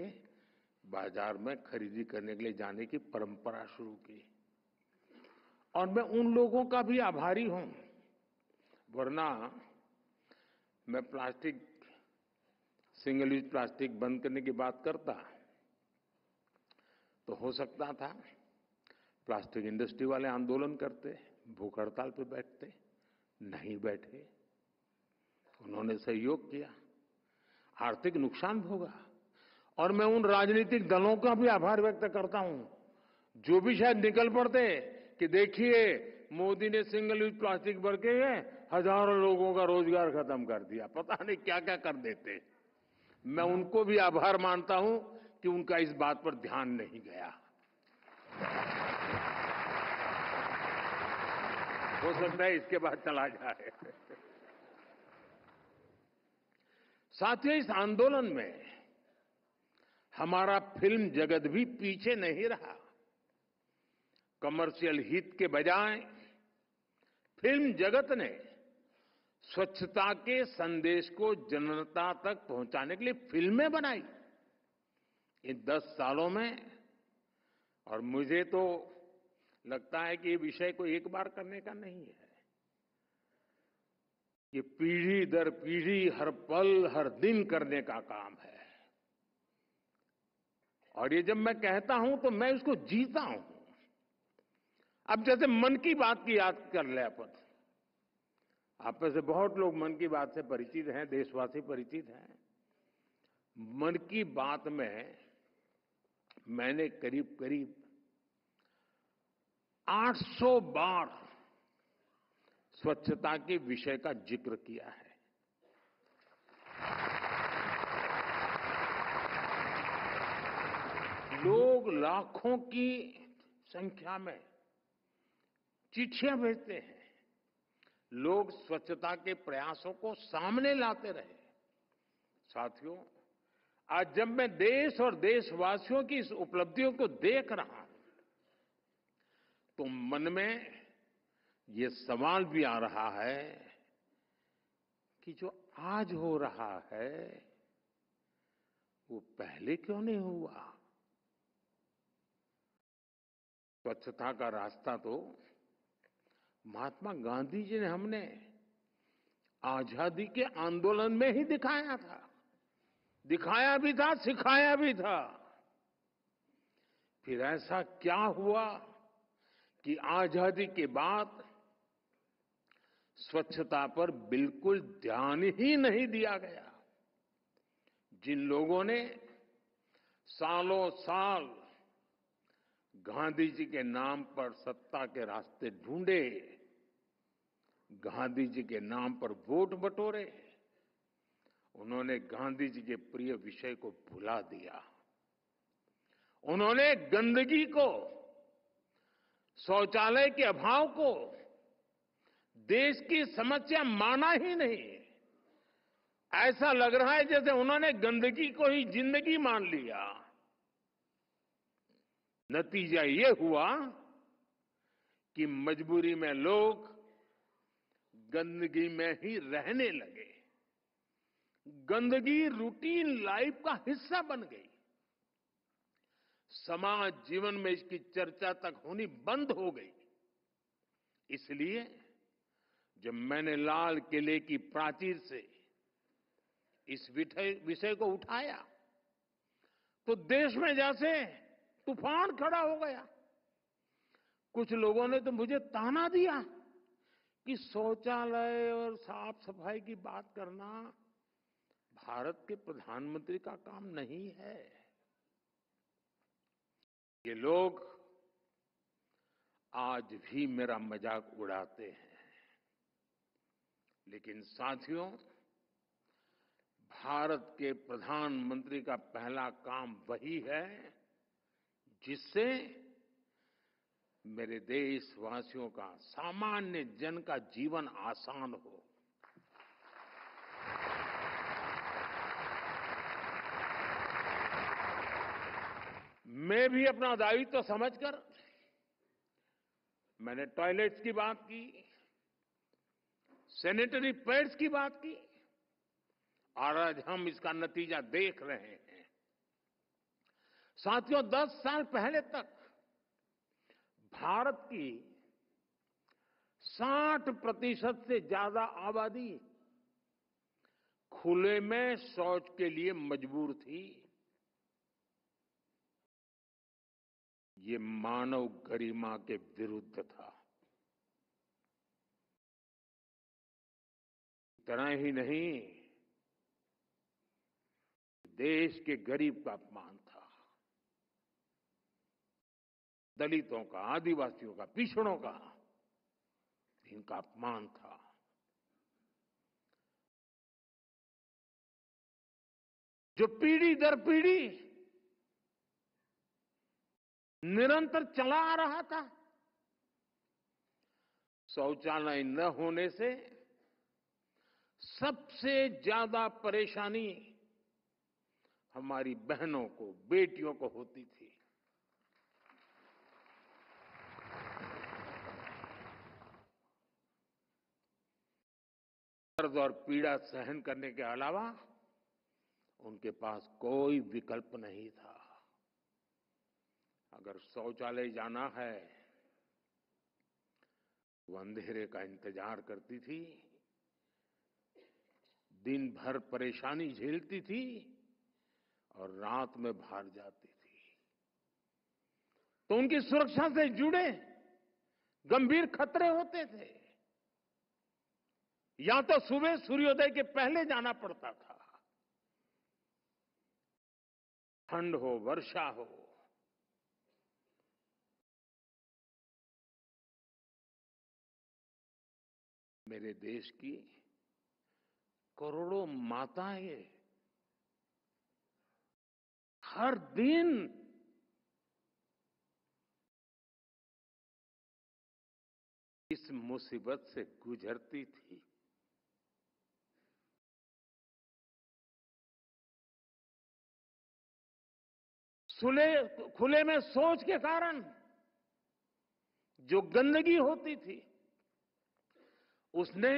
बाजार में खरीदी करने के लिए जाने की परंपरा शुरू की। और मैं उन लोगों का भी आभारी हूं, वरना मैं सिंगल यूज प्लास्टिक बंद करने की बात करता तो हो सकता था प्लास्टिक इंडस्ट्री वाले आंदोलन करते, भूख हड़ताल पे बैठते। नहीं बैठे, उन्होंने सहयोग किया, आर्थिक नुकसान भोगा। और मैं उन राजनीतिक दलों का भी आभार व्यक्त करता हूं जो भी शायद निकल पड़ते कि देखिए मोदी ने सिंगल यूज प्लास्टिक बंद के हजारों लोगों का रोजगार खत्म कर दिया, पता नहीं क्या क्या कर देते। मैं उनको भी आभार मानता हूं कि उनका इस बात पर ध्यान नहीं गया। हो सकता है इसके बाद चला जाए। साथियों, इस आंदोलन में हमारा फिल्म जगत भी पीछे नहीं रहा। कमर्शियल हित के बजाय फिल्म जगत ने स्वच्छता के संदेश को जनता तक पहुंचाने के लिए फिल्में बनाई इन 10 सालों में। और मुझे तो लगता है कि ये विषय को एक बार करने का नहीं है, ये पीढ़ी दर पीढ़ी हर पल हर दिन करने का काम है। और ये जब मैं कहता हूं तो मैं इसको जीता हूं। अब जैसे मन की बात की याद कर ले अपन, आप में से बहुत लोग मन की बात से परिचित हैं, देशवासी परिचित हैं। मन की बात में मैंने करीब करीब 800 बार स्वच्छता के विषय का जिक्र किया है। लोग लाखों की संख्या में चिट्ठियां भेजते हैं। लोग स्वच्छता के प्रयासों को सामने लाते रहे। साथियों, आज जब मैं देश और देशवासियों की इस उपलब्धियों को देख रहा हूं, तो मन में ये सवाल भी आ रहा है कि जो आज हो रहा है वो पहले क्यों नहीं हुआ। स्वच्छता का रास्ता तो महात्मा गांधी जी ने हमने आजादी के आंदोलन में ही दिखाया था, दिखाया भी था, सिखाया भी था। फिर ऐसा क्या हुआ कि आजादी के बाद स्वच्छता पर बिल्कुल ध्यान ही नहीं दिया गया। जिन लोगों ने सालों साल गांधी जी के नाम पर सत्ता के रास्ते ढूंढे, गांधी जी के नाम पर वोट बटोरे, उन्होंने गांधी जी के प्रिय विषय को भुला दिया। उन्होंने गंदगी को, शौचालय के अभाव को देश की समस्या माना ही नहीं। ऐसा लग रहा है जैसे उन्होंने गंदगी को ही जिंदगी मान लिया। नतीजा ये हुआ कि मजबूरी में लोग गंदगी में ही रहने लगे। गंदगी रूटीन लाइफ का हिस्सा बन गई। समाज जीवन में इसकी चर्चा तक होनी बंद हो गई। इसलिए जब मैंने लाल किले की प्राचीर से इस विषय को उठाया तो देश में जैसे तूफान खड़ा हो गया। कुछ लोगों ने तो मुझे ताना दिया कि शौचालय और साफ सफाई की बात करना भारत के प्रधानमंत्री का काम नहीं है। ये लोग आज भी मेरा मजाक उड़ाते हैं। लेकिन साथियों, भारत के प्रधानमंत्री का पहला काम वही है जिससे मेरे देशवासियों का, सामान्य जन का जीवन आसान हो। मैं भी अपना दायित्व समझकर मैंने टॉयलेट्स की बात की, सैनिटरी पैड्स की बात की, और आज हम इसका नतीजा देख रहे हैं। साथियों, 10 साल पहले तक भारत की 60% से ज्यादा आबादी खुले में शौच के लिए मजबूर थी। ये मानव गरिमा के विरुद्ध था। इतना ही नहीं, देश के गरीब का अपमान था, दलितों का, आदिवासियों का, पिछड़ों का, इनका अपमान था। जो पीढ़ी दर पीढ़ी निरंतर चला आ रहा था। शौचालय न होने से सबसे ज्यादा परेशानी हमारी बहनों को, बेटियों को होती थी। दर्द और पीड़ा सहन करने के अलावा उनके पास कोई विकल्प नहीं था। अगर शौचालय जाना है, वो अंधेरे का इंतजार करती थी, दिन भर परेशानी झेलती थी और रात में बाहर जाती थी। तो उनकी सुरक्षा से जुड़े गंभीर खतरे होते थे। या तो सुबह सूर्योदय के पहले जाना पड़ता था, ठंड हो, वर्षा हो, मेरे देश की करोड़ों माताएं हर दिन इस मुसीबत से गुजरती थी। खुले में शौच के कारण जो गंदगी होती थी उसने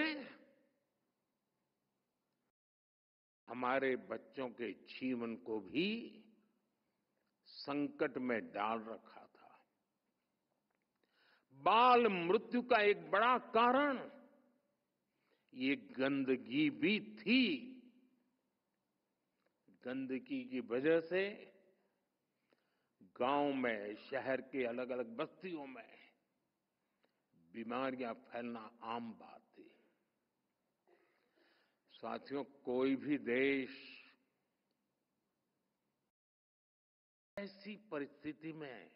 हमारे बच्चों के जीवन को भी संकट में डाल रखा था। बाल मृत्यु का एक बड़ा कारण ये गंदगी भी थी। गंदगी की वजह से गांव में, शहर के अलग अलग बस्तियों में बीमारियां फैलना आम बात थी। साथियों, कोई भी देश ऐसी परिस्थिति में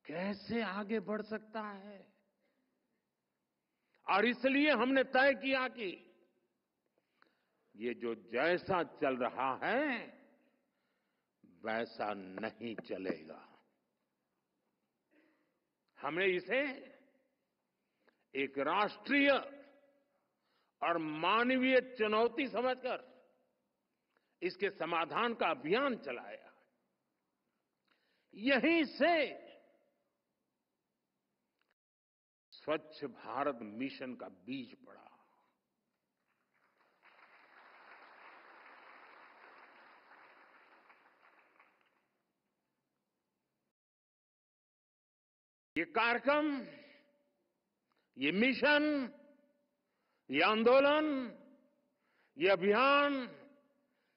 कैसे आगे बढ़ सकता है? और इसलिए हमने तय किया कि ये जो जैसा चल रहा है वैसा नहीं चलेगा। हमने इसे एक राष्ट्रीय और मानवीय चुनौती समझकर इसके समाधान का अभियान चलाया। यहीं से स्वच्छ भारत मिशन का बीज पड़ा। ये कार्यक्रम, ये मिशन, ये आंदोलन, ये अभियान,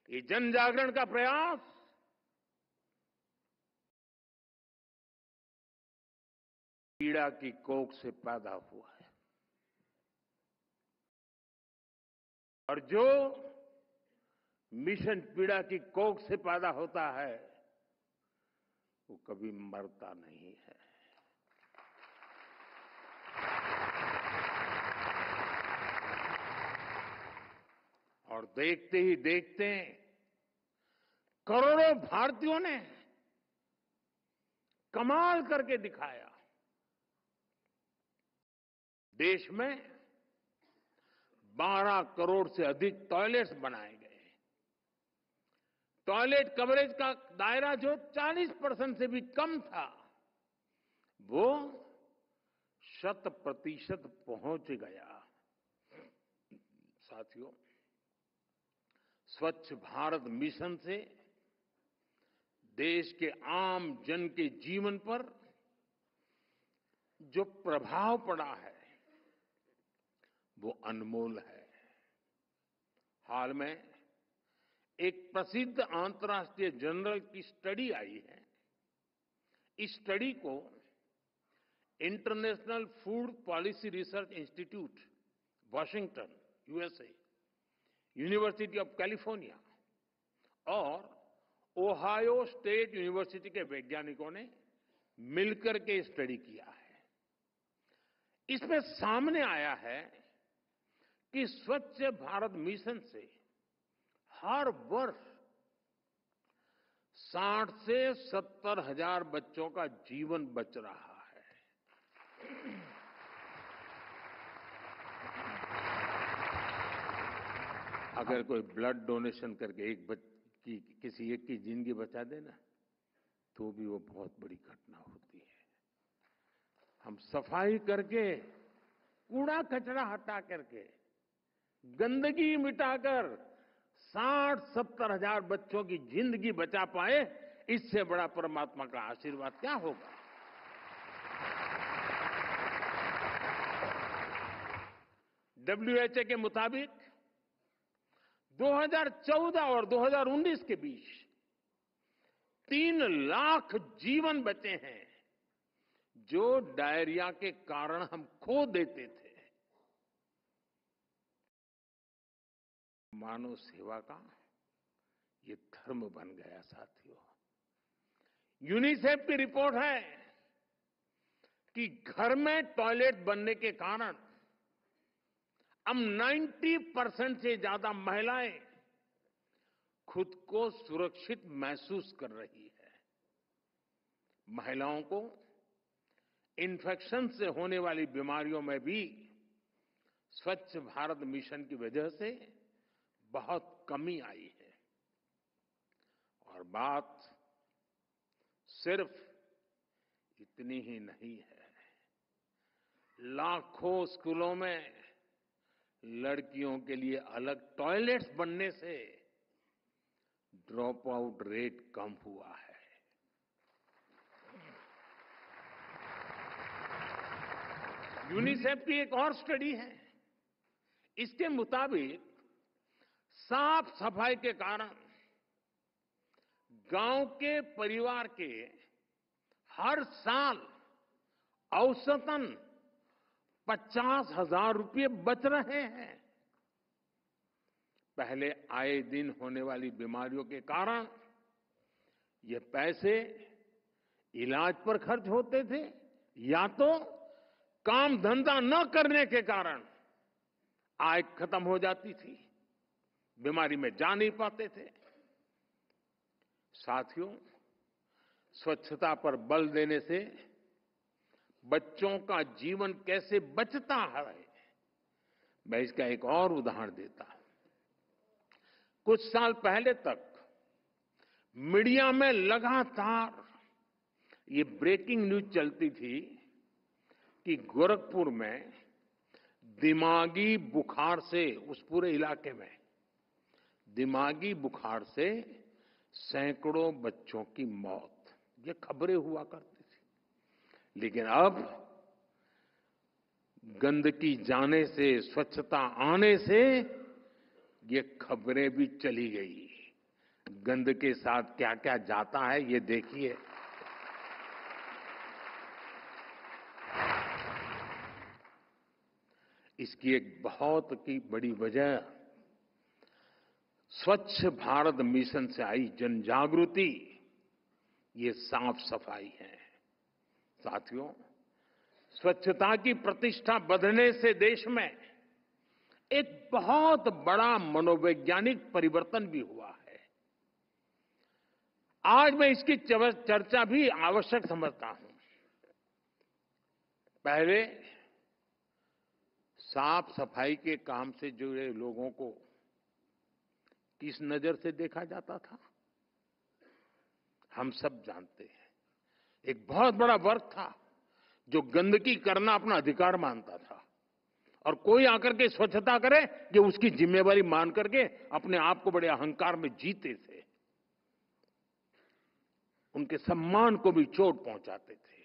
ये जन जागरण का प्रयास पीड़ा की कोख से पैदा हुआ है। और जो मिशन पीड़ा की कोख से पैदा होता है वो कभी मरता नहीं है। और देखते ही देखते करोड़ों भारतीयों ने कमाल करके दिखाया। देश में 12 करोड़ से अधिक टॉयलेट्स बनाए गए। टॉयलेट कवरेज का दायरा जो 40% से भी कम था वो 100% पहुंच गया। साथियों, स्वच्छ भारत मिशन से देश के आम जन के जीवन पर जो प्रभाव पड़ा है वो अनमोल है। हाल में एक प्रसिद्ध अंतर्राष्ट्रीय जर्नल की स्टडी आई है। इस स्टडी को international food policy research institute, Washington, USA, university of California और ओहायो स्टेट यूनिवर्सिटी के वैज्ञानिकों ने मिलकर के स्टडी किया है। इसमें सामने आया है कि स्वच्छ भारत मिशन से हर वर्ष 60 से 70 हजार बच्चों का जीवन बच रहा है। अगर कोई ब्लड डोनेशन करके किसी एक की जिंदगी बचा देना तो भी वो बहुत बड़ी घटना होती है। हम सफाई करके, कूड़ा कचरा हटा करके, गंदगी मिटाकर 60-70 हजार बच्चों की जिंदगी बचा पाए, इससे बड़ा परमात्मा का आशीर्वाद क्या होगा। WHO के मुताबिक 2014 और 2019 के बीच 3 लाख जीवन बचे हैं जो डायरिया के कारण हम खो देते थे। मानव सेवा का ये धर्म बन गया। साथियों, यूनिसेफ की रिपोर्ट है कि घर में टॉयलेट बनने के कारण अब 90% से ज्यादा महिलाएं खुद को सुरक्षित महसूस कर रही है। महिलाओं को इन्फेक्शन से होने वाली बीमारियों में भी स्वच्छ भारत मिशन की वजह से बहुत कमी आई है। और बात सिर्फ इतनी ही नहीं है। लाखों स्कूलों में लड़कियों के लिए अलग टॉयलेट्स बनने से ड्रॉप आउट रेट कम हुआ है। यूनिसेफ की एक और स्टडी है। इसके मुताबिक साफ सफाई के कारण गांव के परिवार के हर साल औसतन 50,000 रुपये बच रहे हैं। पहले आए दिन होने वाली बीमारियों के कारण ये पैसे इलाज पर खर्च होते थे या तो काम धंधा न करने के कारण आय खत्म हो जाती थी, बीमारी में जा नहीं पाते थे। साथियों, स्वच्छता पर बल देने से बच्चों का जीवन कैसे बचता है, मैं इसका एक और उदाहरण देता हूं। कुछ साल पहले तक मीडिया में लगातार ये ब्रेकिंग न्यूज चलती थी कि गोरखपुर में दिमागी बुखार से, उस पूरे इलाके में दिमागी बुखार से सैकड़ों बच्चों की मौत, ये खबरें हुआ करती थी। लेकिन अब गंदगी जाने से, स्वच्छता आने से ये खबरें भी चली गई। गंदगी के साथ क्या क्या जाता है ये देखिए। इसकी एक बहुत ही बड़ी वजह स्वच्छ भारत मिशन से आई जन जागृति, ये साफ सफाई है। साथियों, स्वच्छता की प्रतिष्ठा बढ़ने से देश में एक बहुत बड़ा मनोवैज्ञानिक परिवर्तन भी हुआ है। आज मैं इसकी चर्चा भी आवश्यक समझता हूं। पहले साफ सफाई के काम से जुड़े लोगों को किस नजर से देखा जाता था, हम सब जानते हैं। एक बहुत बड़ा वर्ग था जो गंदगी करना अपना अधिकार मानता था और कोई आकर के स्वच्छता करे ये उसकी जिम्मेवारी मान करके अपने आप को बड़े अहंकार में जीते थे। उनके सम्मान को भी चोट पहुंचाते थे।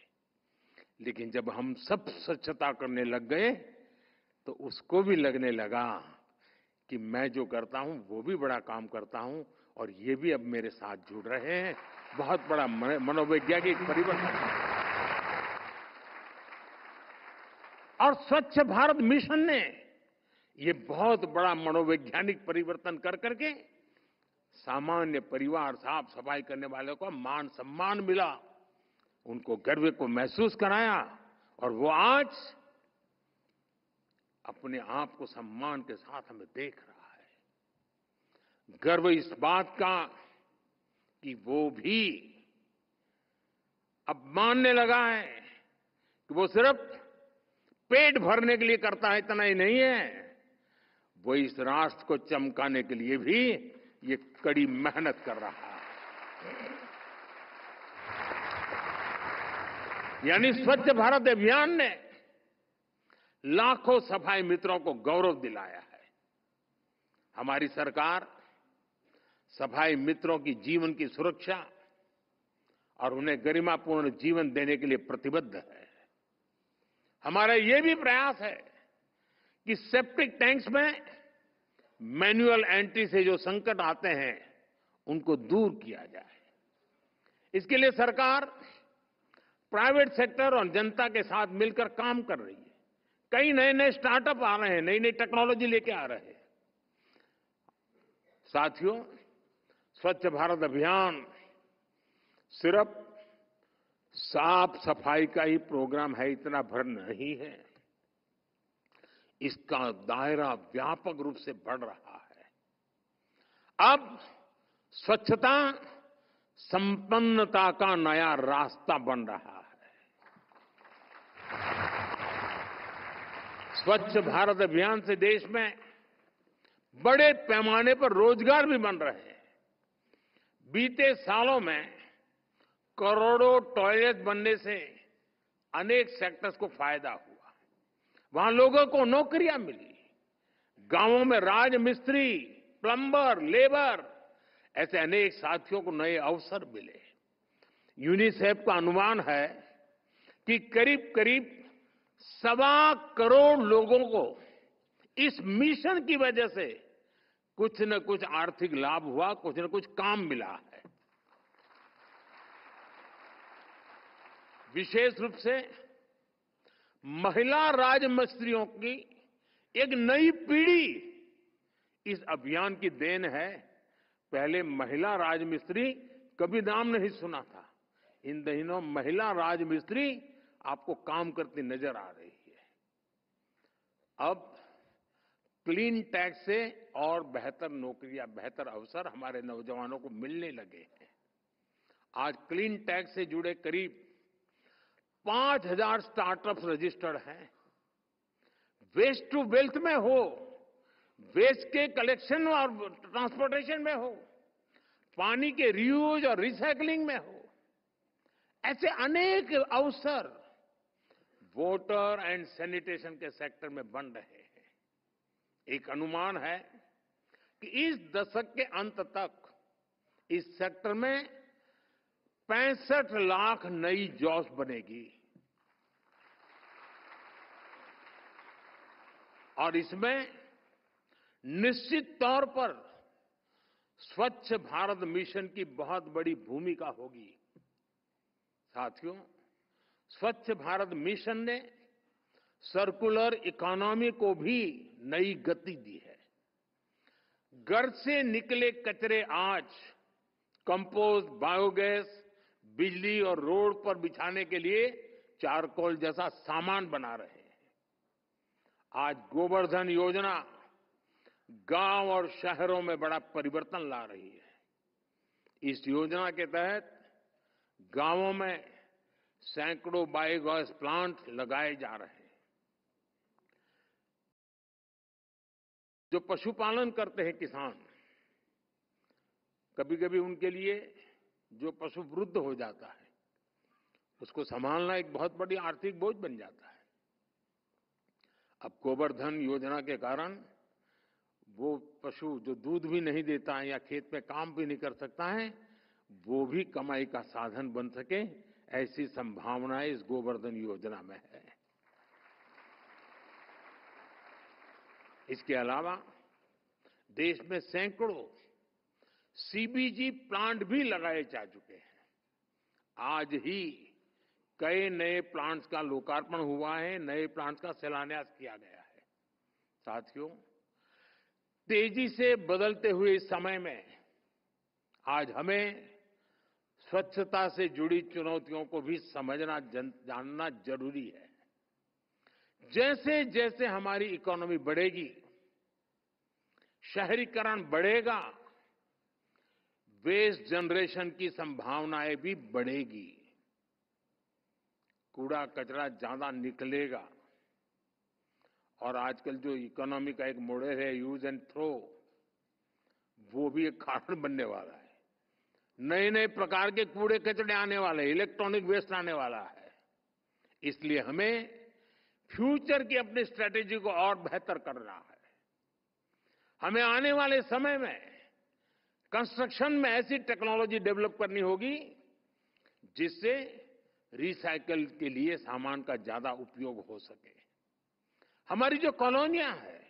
लेकिन जब हम सब स्वच्छता करने लग गए तो उसको भी लगने लगा कि मैं जो करता हूं वो भी बड़ा काम करता हूं और ये भी अब मेरे साथ जुड़ रहे हैं। बहुत बड़ा मनोवैज्ञानिक परिवर्तन है। और स्वच्छ भारत मिशन ने ये बहुत बड़ा मनोवैज्ञानिक परिवर्तन कर करके सामान्य परिवार, साफ सफाई करने वालों को मान सम्मान मिला, उनको गर्व को महसूस कराया और वो आज अपने आप को सम्मान के साथ हमें देख रहा है। गर्व इस बात का कि वो भी अब मानने लगा है कि वो सिर्फ पेट भरने के लिए करता है, इतना ही नहीं है, वो इस राष्ट्र को चमकाने के लिए भी ये कड़ी मेहनत कर रहा है। यानी स्वच्छ भारत अभियान ने लाखों सफाई मित्रों को गौरव दिलाया है। हमारी सरकार सफाई मित्रों की जीवन की सुरक्षा और उन्हें गरिमापूर्ण जीवन देने के लिए प्रतिबद्ध है। हमारा ये भी प्रयास है कि सेप्टिक टैंक्स में मैन्युअल एंट्री से जो संकट आते हैं उनको दूर किया जाए। इसके लिए सरकार प्राइवेट सेक्टर और जनता के साथ मिलकर काम कर रही है। कई नए नए स्टार्टअप आ रहे हैं, नई नई टेक्नोलॉजी लेके आ रहे हैं। साथियों, स्वच्छ भारत अभियान सिर्फ साफ सफाई का ही प्रोग्राम है, इतना भर नहीं है। इसका दायरा व्यापक रूप से बढ़ रहा है। अब स्वच्छता संपन्नता का नया रास्ता बन रहा है। स्वच्छ भारत अभियान से देश में बड़े पैमाने पर रोजगार भी बन रहे हैं। बीते सालों में करोड़ों टॉयलेट बनने से अनेक सेक्टर्स को फायदा हुआ। वहां लोगों को नौकरियां मिली। गांवों में राजमिस्त्री, प्लम्बर, लेबर ऐसे अनेक साथियों को नए अवसर मिले। यूनिसेफ का अनुमान है कि करीब करीब 1.25 करोड़ लोगों को इस मिशन की वजह से कुछ न कुछ आर्थिक लाभ हुआ, कुछ न कुछ काम मिला है। विशेष रूप से महिला राजमिस्त्रियों की एक नई पीढ़ी इस अभियान की देन है। पहले महिला राजमिस्त्री कभी नाम नहीं सुना था। इन दिनों महिला राजमिस्त्री आपको काम करती नजर आ रही है। अब क्लीन टेक से और बेहतर नौकरियां, बेहतर अवसर हमारे नौजवानों को मिलने लगे हैं। आज क्लीन टेक से जुड़े करीब 5,000 स्टार्टअप्स रजिस्टर्ड हैं। वेस्ट टू वेल्थ में हो, वेस्ट के कलेक्शन और ट्रांसपोर्टेशन में हो, पानी के रीयूज और रिसाइकलिंग में हो, ऐसे अनेक अवसर वाटर एंड सैनिटेशन के सेक्टर में बन रहे हैं। एक अनुमान है कि इस दशक के अंत तक इस सेक्टर में 65 लाख नई जॉब्स बनेगी और इसमें निश्चित तौर पर स्वच्छ भारत मिशन की बहुत बड़ी भूमिका होगी। साथियों, स्वच्छ भारत मिशन ने सर्कुलर इकोनॉमी को भी नई गति दी है। घर से निकले कचरे आज कंपोस्ट, बायोगैस, बिजली और रोड पर बिछाने के लिए चारकोल जैसा सामान बना रहे हैं। आज गोवर्धन योजना गांव और शहरों में बड़ा परिवर्तन ला रही है। इस योजना के तहत गांवों में सैकड़ों बायोगैस प्लांट लगाए जा रहे हैं। जो पशुपालन करते हैं किसान, कभी कभी उनके लिए जो पशु वृद्ध हो जाता है उसको संभालना एक बहुत बड़ी आर्थिक बोझ बन जाता है। अब गोवर्धन योजना के कारण वो पशु जो दूध भी नहीं देता है या खेत में काम भी नहीं कर सकता है, वो भी कमाई का साधन बन सके, ऐसी संभावनाएं इस गोवर्धन योजना में है। इसके अलावा देश में सैकड़ों सीबीजी प्लांट भी लगाए जा चुके हैं। आज ही कई नए प्लांट्स का लोकार्पण हुआ है, नए प्लांट्स का शिलान्यास किया गया है। साथियों, तेजी से बदलते हुए इस समय में आज हमें स्वच्छता से जुड़ी चुनौतियों को भी समझना, जानना जरूरी है। जैसे जैसे हमारी इकोनॉमी बढ़ेगी, शहरीकरण बढ़ेगा, वेस्ट जनरेशन की संभावनाएं भी बढ़ेगी। कूड़ा कचरा ज्यादा निकलेगा और आजकल जो इकोनॉमी का एक मॉडल है यूज एंड थ्रो, वो भी एक कारण बनने वाला है। नए नए प्रकार के कूड़े कचरे आने वाले, इलेक्ट्रॉनिक वेस्ट आने वाला है। इसलिए हमें फ्यूचर की अपनी स्ट्रेटेजी को और बेहतर करना है। हमें आने वाले समय में कंस्ट्रक्शन में ऐसी टेक्नोलॉजी डेवलप करनी होगी जिससे रिसाइकल के लिए सामान का ज्यादा उपयोग हो सके। हमारी जो कॉलोनियां हैं,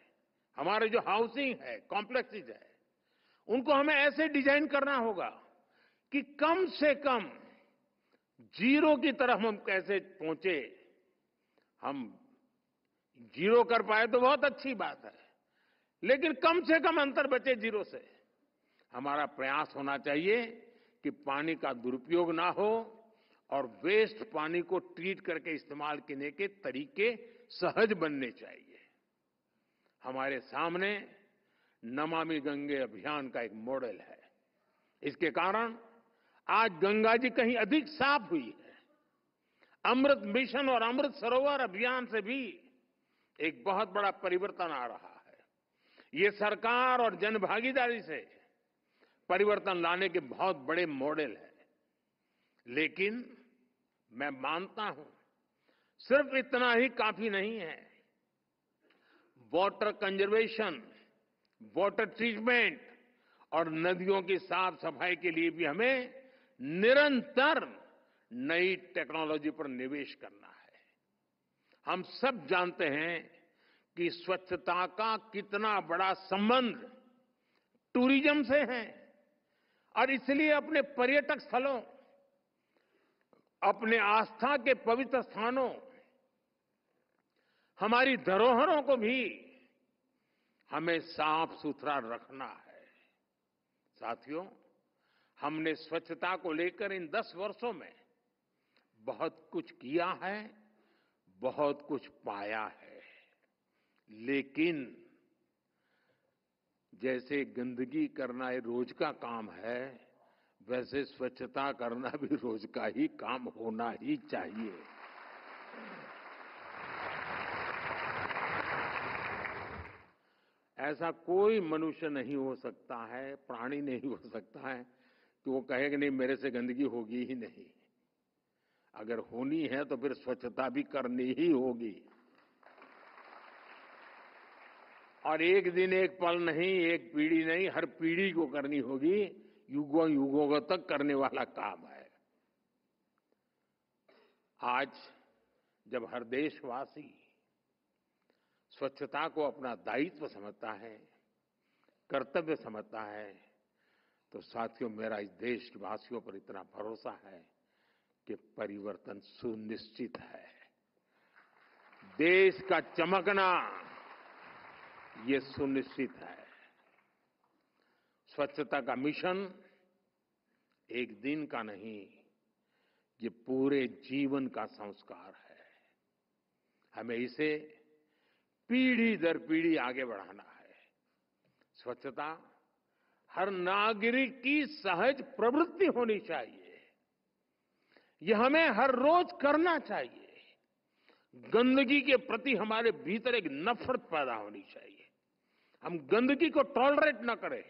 हमारे जो हाउसिंग है, कॉम्प्लेक्सेस है, उनको हमें ऐसे डिजाइन करना होगा कि कम से कम जीरो की तरफ हम कैसे पहुंचे। हम जीरो कर पाए तो बहुत अच्छी बात है, लेकिन कम से कम अंतर बचे जीरो से। हमारा प्रयास होना चाहिए कि पानी का दुरुपयोग ना हो और वेस्ट पानी को ट्रीट करके इस्तेमाल करने के तरीके सहज बनने चाहिए। हमारे सामने नमामि गंगे अभियान का एक मॉडल है। इसके कारण आज गंगा जी कहीं अधिक साफ हुई है। अमृत मिशन और अमृत सरोवर अभियान से भी एक बहुत बड़ा परिवर्तन आ रहा है। ये सरकार और जनभागीदारी से परिवर्तन लाने के बहुत बड़े मॉडल है। लेकिन मैं मानता हूं सिर्फ इतना ही काफी नहीं है। वाटर कंजर्वेशन, वाटर ट्रीटमेंट और नदियों की साफ सफाई के लिए भी हमें निरंतर नई टेक्नोलॉजी पर निवेश करना है। हम सब जानते हैं कि स्वच्छता का कितना बड़ा संबंध टूरिज्म से है और इसलिए अपने पर्यटक स्थलों, अपने आस्था के पवित्र स्थानों, हमारी धरोहरों को भी हमें साफ सुथरा रखना है। साथियों, हमने स्वच्छता को लेकर इन 10 वर्षों में बहुत कुछ किया है, बहुत कुछ पाया है। लेकिन जैसे गंदगी करना ये रोज का काम है, वैसे स्वच्छता करना भी रोज का ही काम होना ही चाहिए। ऐसा कोई मनुष्य नहीं हो सकता है, प्राणी नहीं हो सकता है कि वो कहे कि नहीं मेरे से गंदगी होगी ही नहीं। अगर होनी है तो फिर स्वच्छता भी करनी ही होगी। और एक दिन एक पल नहीं, एक पीढ़ी नहीं, हर पीढ़ी को करनी होगी। युगों युगों तक करने वाला काम है। आज जब हर देशवासी स्वच्छता को अपना दायित्व समझता है, कर्तव्य समझता है, तो साथियों मेरा इस देश के वासियों पर इतना भरोसा है कि परिवर्तन सुनिश्चित है। देश का चमकना ये सुनिश्चित है। स्वच्छता का मिशन एक दिन का नहीं, ये पूरे जीवन का संस्कार है। हमें इसे पीढ़ी दर पीढ़ी आगे बढ़ाना है। स्वच्छता हर नागरिक की सहज प्रवृत्ति होनी चाहिए। ये हमें हर रोज करना चाहिए। गंदगी के प्रति हमारे भीतर एक नफरत पैदा होनी चाहिए। हम गंदगी को टॉलरेट न करें,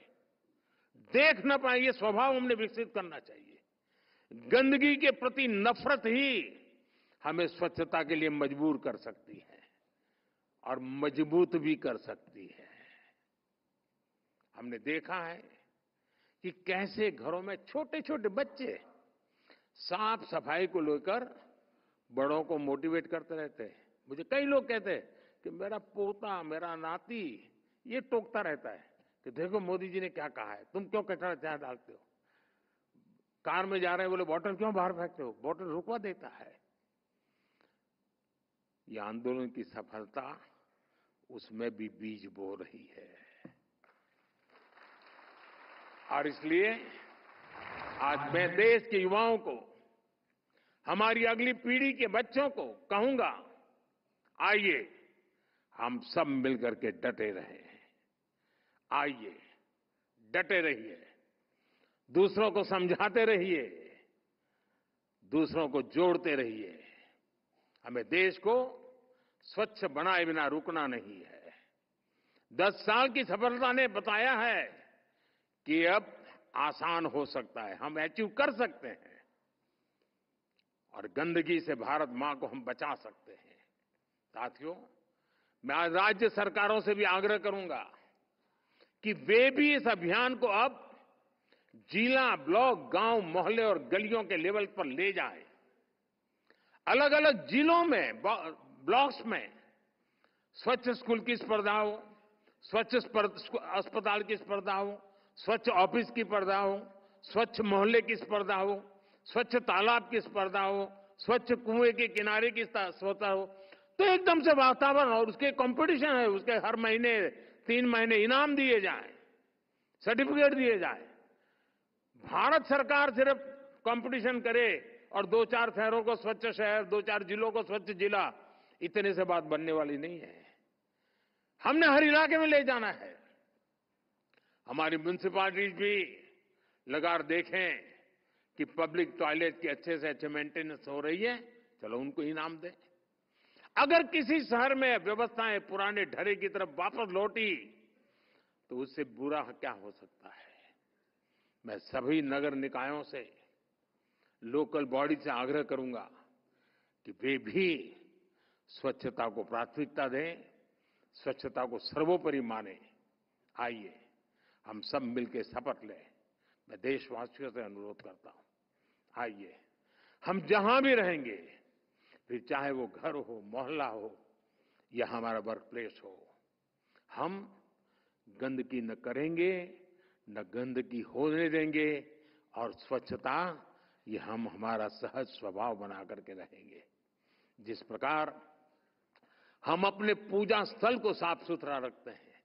देख न पाए, ये स्वभाव हमने विकसित करना चाहिए। गंदगी के प्रति नफरत ही हमें स्वच्छता के लिए मजबूर कर सकती है और मजबूत भी कर सकती है। हमने देखा है कि कैसे घरों में छोटे छोटे बच्चे साफ सफाई को लेकर बड़ों को मोटिवेट करते रहते हैं। मुझे कई लोग कहते हैं कि मेरा पोता, मेरा नाती ये टोकता रहता है कि देखो मोदी जी ने क्या कहा है, तुम क्यों कचरा जहां डालते हो। कार में जा रहे हैं, बोले बॉटल क्यों बाहर फेंकते हो, बॉटल रुकवा देता है। ये आंदोलन की सफलता उसमें भी बीज बो रही है। और इसलिए आज मैं देश के युवाओं को, हमारी अगली पीढ़ी के बच्चों को कहूंगा, आइए हम सब मिलकर के डटे रहें। आइए डटे रहिए, दूसरों को समझाते रहिए, दूसरों को जोड़ते रहिए। हमें देश को स्वच्छ बनाए बिना रुकना नहीं है। 10 साल की सफलता ने बताया है कि अब आसान हो सकता है, हम अचीव कर सकते हैं और गंदगी से भारत मां को हम बचा सकते हैं। साथियों, मैं आज राज्य सरकारों से भी आग्रह करूंगा कि वे भी इस अभियान को अब जिला, ब्लॉक, गांव, मोहल्ले और गलियों के लेवल पर ले जाएं। अलग अलग जिलों में, ब्लॉक्स में स्वच्छ स्कूल की स्पर्धा हो, स्वच्छ अस्पताल की स्पर्धा हो, स्वच्छ ऑफिस की स्पर्धा हो, स्वच्छ मोहल्ले की स्पर्धा हो, स्वच्छ तालाब की स्पर्धा हो, स्वच्छ कुएं के किनारे की स्पर्धा हो। तो एकदम से वातावरण और उसके कंपटीशन है, उसके हर महीने 3 महीने इनाम दिए जाएं, सर्टिफिकेट दिए जाएं। भारत सरकार सिर्फ कंपटीशन करे और 2-4 शहरों को स्वच्छ शहर, 2-4 जिलों को स्वच्छ जिला, इतने से बात बनने वाली नहीं है। हमने हर इलाके में ले जाना है। हमारी म्युनिसिपैलिटीज भी लगातार देखें कि पब्लिक टॉयलेट की अच्छे से अच्छे मेंटेनेंस हो रही है, चलो उनको इनाम दें। अगर किसी शहर में व्यवस्थाएं पुराने ढरे की तरफ वापस लौटी तो उससे बुरा क्या हो सकता है। मैं सभी नगर निकायों से, लोकल बॉडी से आग्रह करूंगा कि वे भी स्वच्छता को प्राथमिकता दें, स्वच्छता को सर्वोपरि माने। आइए हम सब मिलकर शपथ लें। मैं देशवासियों से अनुरोध करता हूं, आइए हम जहां भी रहेंगे, फिर चाहे वो घर हो, मोहल्ला हो या हमारा वर्क प्लेस हो, हम गंदगी न करेंगे, न गंदगी होने देंगे और स्वच्छता ये हम हमारा सहज स्वभाव बना करके रहेंगे। जिस प्रकार हम अपने पूजा स्थल को साफ सुथरा रखते हैं,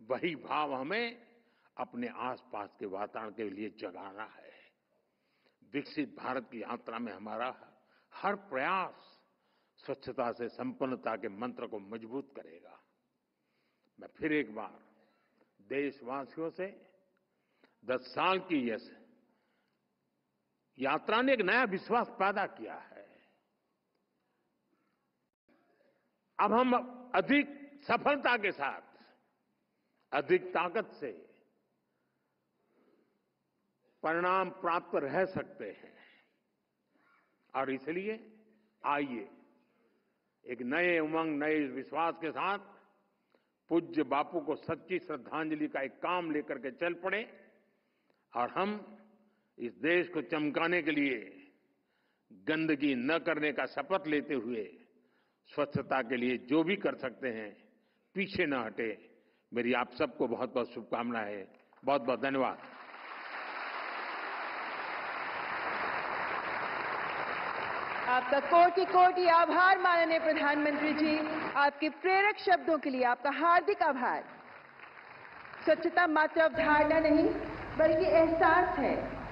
वही भाव हमें अपने आसपास के वातावरण के लिए जगाना है। विकसित भारत की यात्रा में हमारा हर प्रयास स्वच्छता से संपन्नता के मंत्र को मजबूत करेगा। मैं फिर एक बार देशवासियों से 10 साल की यह यात्रा ने एक नया विश्वास पैदा किया है। अब हम अधिक सफलता के साथ, अधिक ताकत से परिणाम प्राप्त रह सकते हैं और इसलिए आइए एक नए उमंग, नए विश्वास के साथ पूज्य बापू को सच्ची श्रद्धांजलि का एक काम लेकर के चल पड़े और हम इस देश को चमकाने के लिए गंदगी न करने का शपथ लेते हुए स्वच्छता के लिए जो भी कर सकते हैं पीछे न हटे। मेरी आप सबको बहुत बहुत शुभकामनाएं। बहुत बहुत धन्यवाद। आपका कोटि कोटि आभार माननीय प्रधानमंत्री जी। आपके प्रेरक शब्दों के लिए आपका हार्दिक आभार। स्वच्छता मात्र अवधारणा नहीं बल्कि एहसास है।